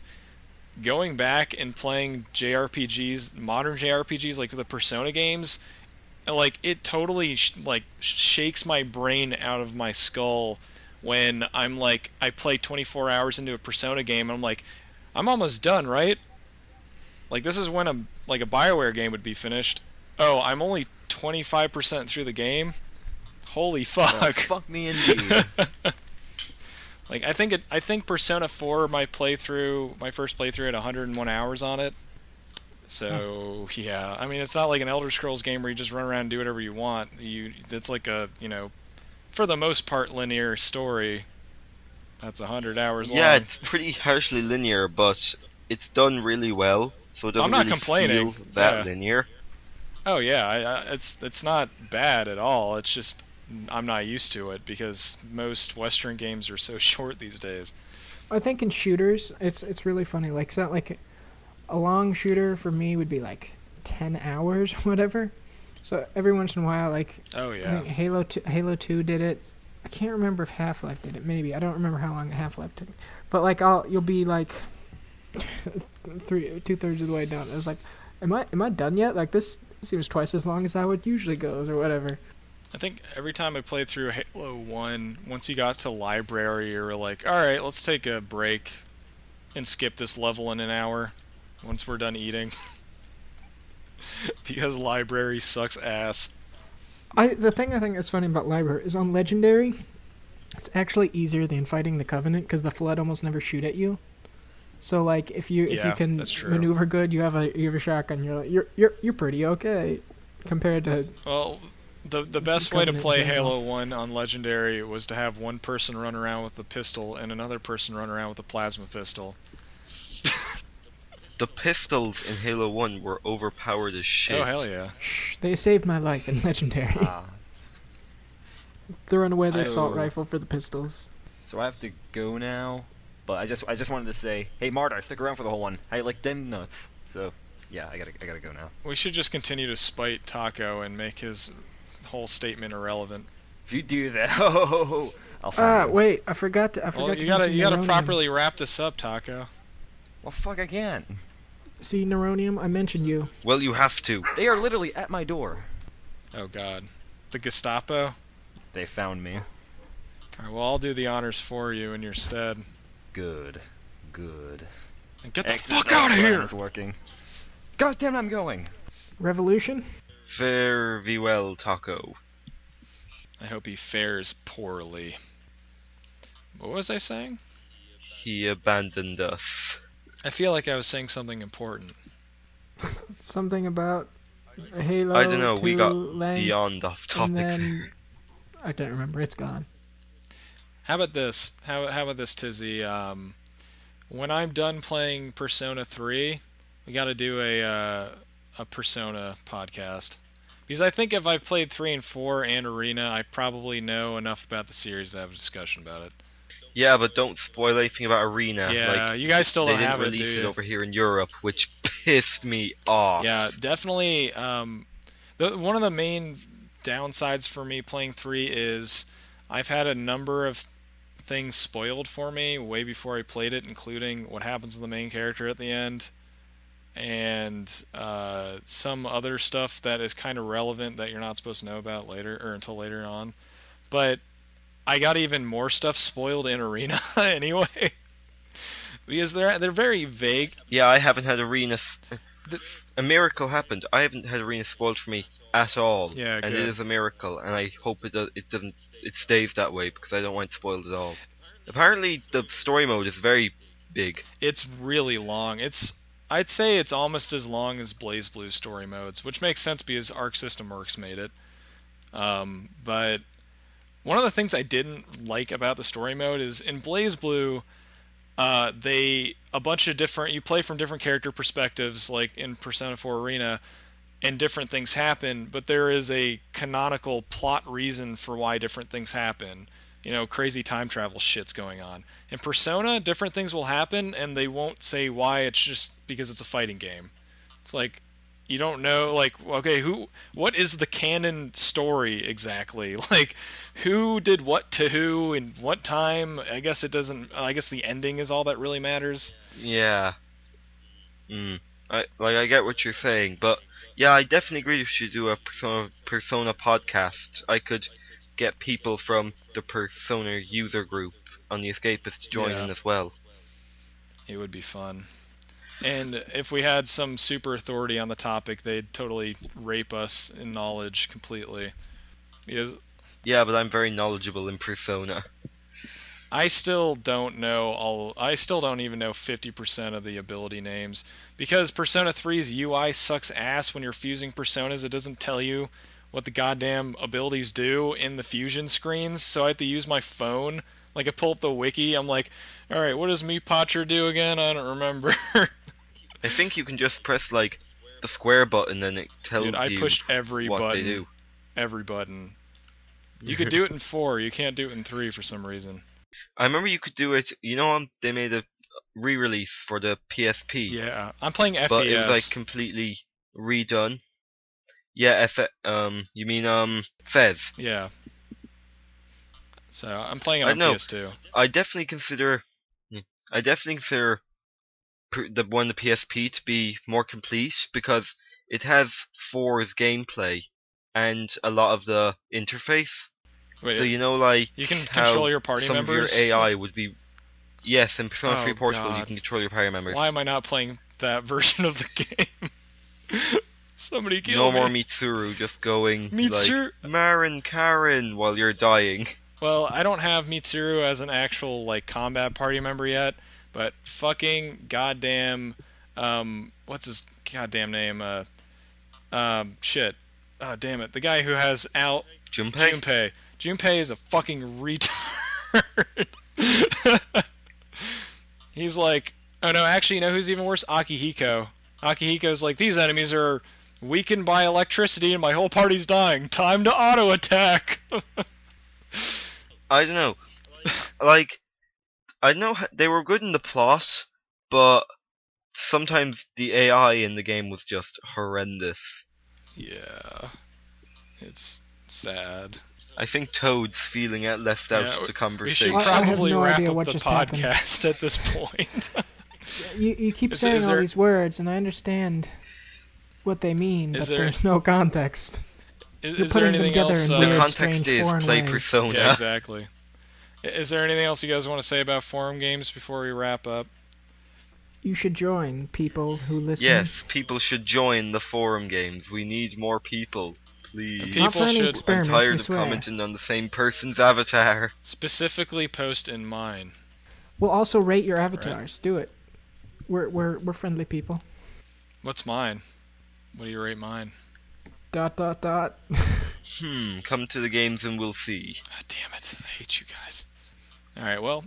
going back and playing JRPGs, modern JRPGs like the Persona games, like it totally shakes my brain out of my skull when I'm like, I play 24 hours into a Persona game and I'm like, I'm almost done, right? Like, this is when a BioWare game would be finished. Oh, I'm only 25% through the game. Holy fuck! Oh, fuck me indeed. Like, I think Persona 4, my first playthrough, had 101 hours on it. So yeah, I mean, it's not like an Elder Scrolls game where you just run around and do whatever you want. It's like a, for the most part, linear story. That's 100 hours long. Yeah, it's pretty harshly linear, but it's done really well, so it doesn't I'm not really complaining. feel that linear. Oh yeah, it's not bad at all. It's just I'm not used to it because most Western games are so short these days. I think in shooters, it's really funny. Like, it's not like a long shooter for me would be like 10 hours, whatever. So every once in a while, like, oh yeah, I think Halo 2 did it. I can't remember if Half-Life did it. Maybe I don't remember how long Half-Life took. But like, you'll be like 2/3 of the way done. I was like, am I done yet? Like, this seems twice as long as I would usually goes or whatever. I think every time I played through Halo 1, once you got to library, you were like, alright, let's take a break and skip this level in an hour once we're done eating. Because library sucks ass. The thing I think is funny about library is on Legendary, it's actually easier than fighting the Covenant because the Flood almost never shoot at you. So like, if you can maneuver good, you have a shotgun. You're pretty okay compared to. Well, the best way to play Halo 1 on Legendary was to have one person run around with a pistol and another person run around with a plasma pistol. The pistols in Halo 1 were overpowered as shit. Oh hell yeah! Shh, they saved my life in Legendary. Throwing away the assault rifle for the pistols. So I have to go now. But I just wanted to say, hey Marta, stick around for the whole one. I like them nuts. So yeah, I gotta go now. We should just continue to spite Taco and make his whole statement irrelevant. If you do that, I'll find you. Wait, I forgot to. Well, you gotta properly wrap this up, Taco. Well, fuck, I can't. See, Neronium, I mentioned you. Well, you have to. They are literally at my door. Oh god, the Gestapo. They found me. Alright, well, I'll do the honors for you in your stead. Good. And get the fuck out of here! It's working. God damn, I'm going. Revolution? Fare thee well, Taco. I hope he fares poorly. What was I saying? He abandoned us. I feel like I was saying something important. Something about Halo. I don't know, we got length, beyond off topic there. I don't remember, it's gone. How about this? How about this, Tizzy? When I'm done playing Persona 3, we got to do a Persona podcast. Because I think if I've played 3 and 4 and Arena, I probably know enough about the series to have a discussion about it. Yeah, but don't spoil anything about Arena. Yeah, like, you guys still don't have it, They do didn't release you? it over here in Europe, which pissed me off. Yeah, definitely. One of the main downsides for me playing 3 is I've had a number of things spoiled for me way before I played it, including what happens to the main character at the end, and some other stuff that is kind of relevant that you're not supposed to know about later or until later on. But I got even more stuff spoiled in Arena anyway, because they're very vague. Yeah, I haven't had Arena. A miracle happened. I haven't had Arena spoiled for me at all. Yeah, and it is a miracle, and I hope it stays that way because I don't want it spoiled at all. Apparently, the story mode is very big. It's really long. I'd say it's almost as long as BlazBlue story modes, which makes sense because Arc System Works made it. But one of the things I didn't like about the story mode is in BlazBlue, you play from different character perspectives, like in Persona 4 Arena, and different things happen, but there is a canonical plot reason for why different things happen. Crazy time travel shit's going on. In Persona, different things will happen, and they won't say why, it's just because it's a fighting game. It's like, you don't know, like, okay, what is the canon story exactly? Like, who did what to who and what time? I guess the ending is all that really matters. Yeah. I get what you're saying, but Yeah, I definitely agree we should do a Persona podcast. I could get people from the Persona user group on the Escapist to join in as well. It would be fun. And if we had some super authority on the topic, they'd totally rape us in knowledge completely. Because yeah, but I'm very knowledgeable in Persona. I still don't know I still don't even know 50% of the ability names. Because Persona 3's UI sucks ass when you're fusing personas. It doesn't tell you what the goddamn abilities do in the fusion screens, so I have to use my phone. Like, I pull up the wiki, I'm like, alright, what does Meepatcher do again? I don't remember. I think you can just press, like, the square button and it tells Dude, I pushed every what button. they do. Every button. You could do it in 4, you can't do it in 3 for some reason. I remember you could do it, you know, they made a re-release for the PSP. Yeah, I'm playing FES. But it was, like, completely redone. Yeah, you mean, Fez. Yeah. So, I'm playing it on PS2. I definitely consider the PSP to be more complete because it has 4's gameplay and a lot of the interface. Wait, so you know, like, you can control your party some members? of your AI would be... Yes, in Persona 3 Portable you can control your party members. Why am I not playing that version of the game? Somebody kill me. No more Mitsuru just going like, Marin Karen while you're dying. Well, I don't have Mitsuru as an actual, like, combat party member yet, but fucking goddamn, what's his goddamn name? Shit. Oh, damn it. The guy who has Junpei? Junpei is a fucking retard. He's like, oh no, actually, you know who's even worse? Akihiko. Akihiko's like, these enemies are weakened by electricity and my whole party's dying. Time to auto-attack! I don't know. Like, I know they were good in the plot, but sometimes the AI in the game was just horrendous. Yeah. It's sad. I think Toad's feeling left out of the conversation. We should probably wrap up the podcast at this point. You keep saying all these words, and I understand what they mean, but there's no context. Is there anything else? The context is play Persona. Yeah, exactly. Is there anything else you guys want to say about forum games before we wrap up? You should join, people who listen. Yes, people should join the forum games. We need more people. Please. People should. I'm tired of commenting on the same person's avatar. Specifically post in mine. We'll also rate your avatars. Right. Do it. We're friendly people. What's mine? What do you rate mine? ... Come to the games and we'll see. God damn it. I hate you guys. Alright, well.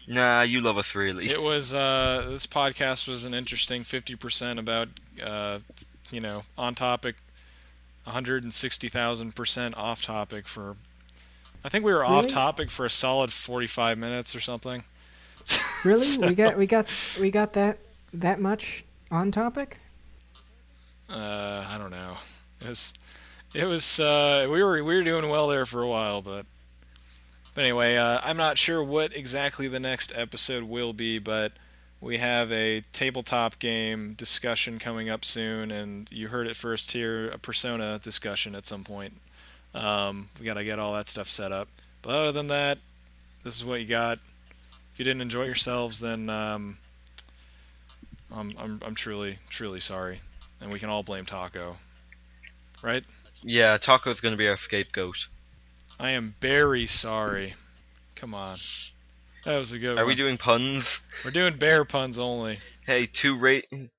Nah, you love us really. It was, this podcast was an interesting 50% about, you know, on topic, 160,000% off topic for... I think we were off topic for a solid 45 minutes or something. Really? So, we got that much on topic? I don't know. It was we were doing well there for a while, but anyway, I'm not sure what exactly the next episode will be, but we have a tabletop game discussion coming up soon, and you heard it first here, a Persona discussion at some point. We gotta get all that stuff set up. But other than that, this is what you got. If you didn't enjoy yourselves, then I'm truly sorry, and we can all blame Taco, right? Yeah, Taco's gonna be our scapegoat. I am very sorry. Come on, that was a good one. Are we doing puns? We're doing bear puns only. Hey, two radio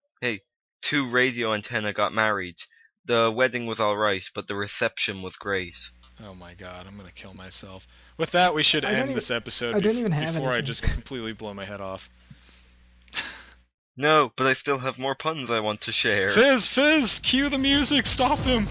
antenna got married. The wedding was alright, but the reception was great. Oh my god, I'm gonna kill myself. With that, we should end this episode before I just completely blow my head off. No, but I still have more puns I want to share. Fizz! Cue the music! Stop him!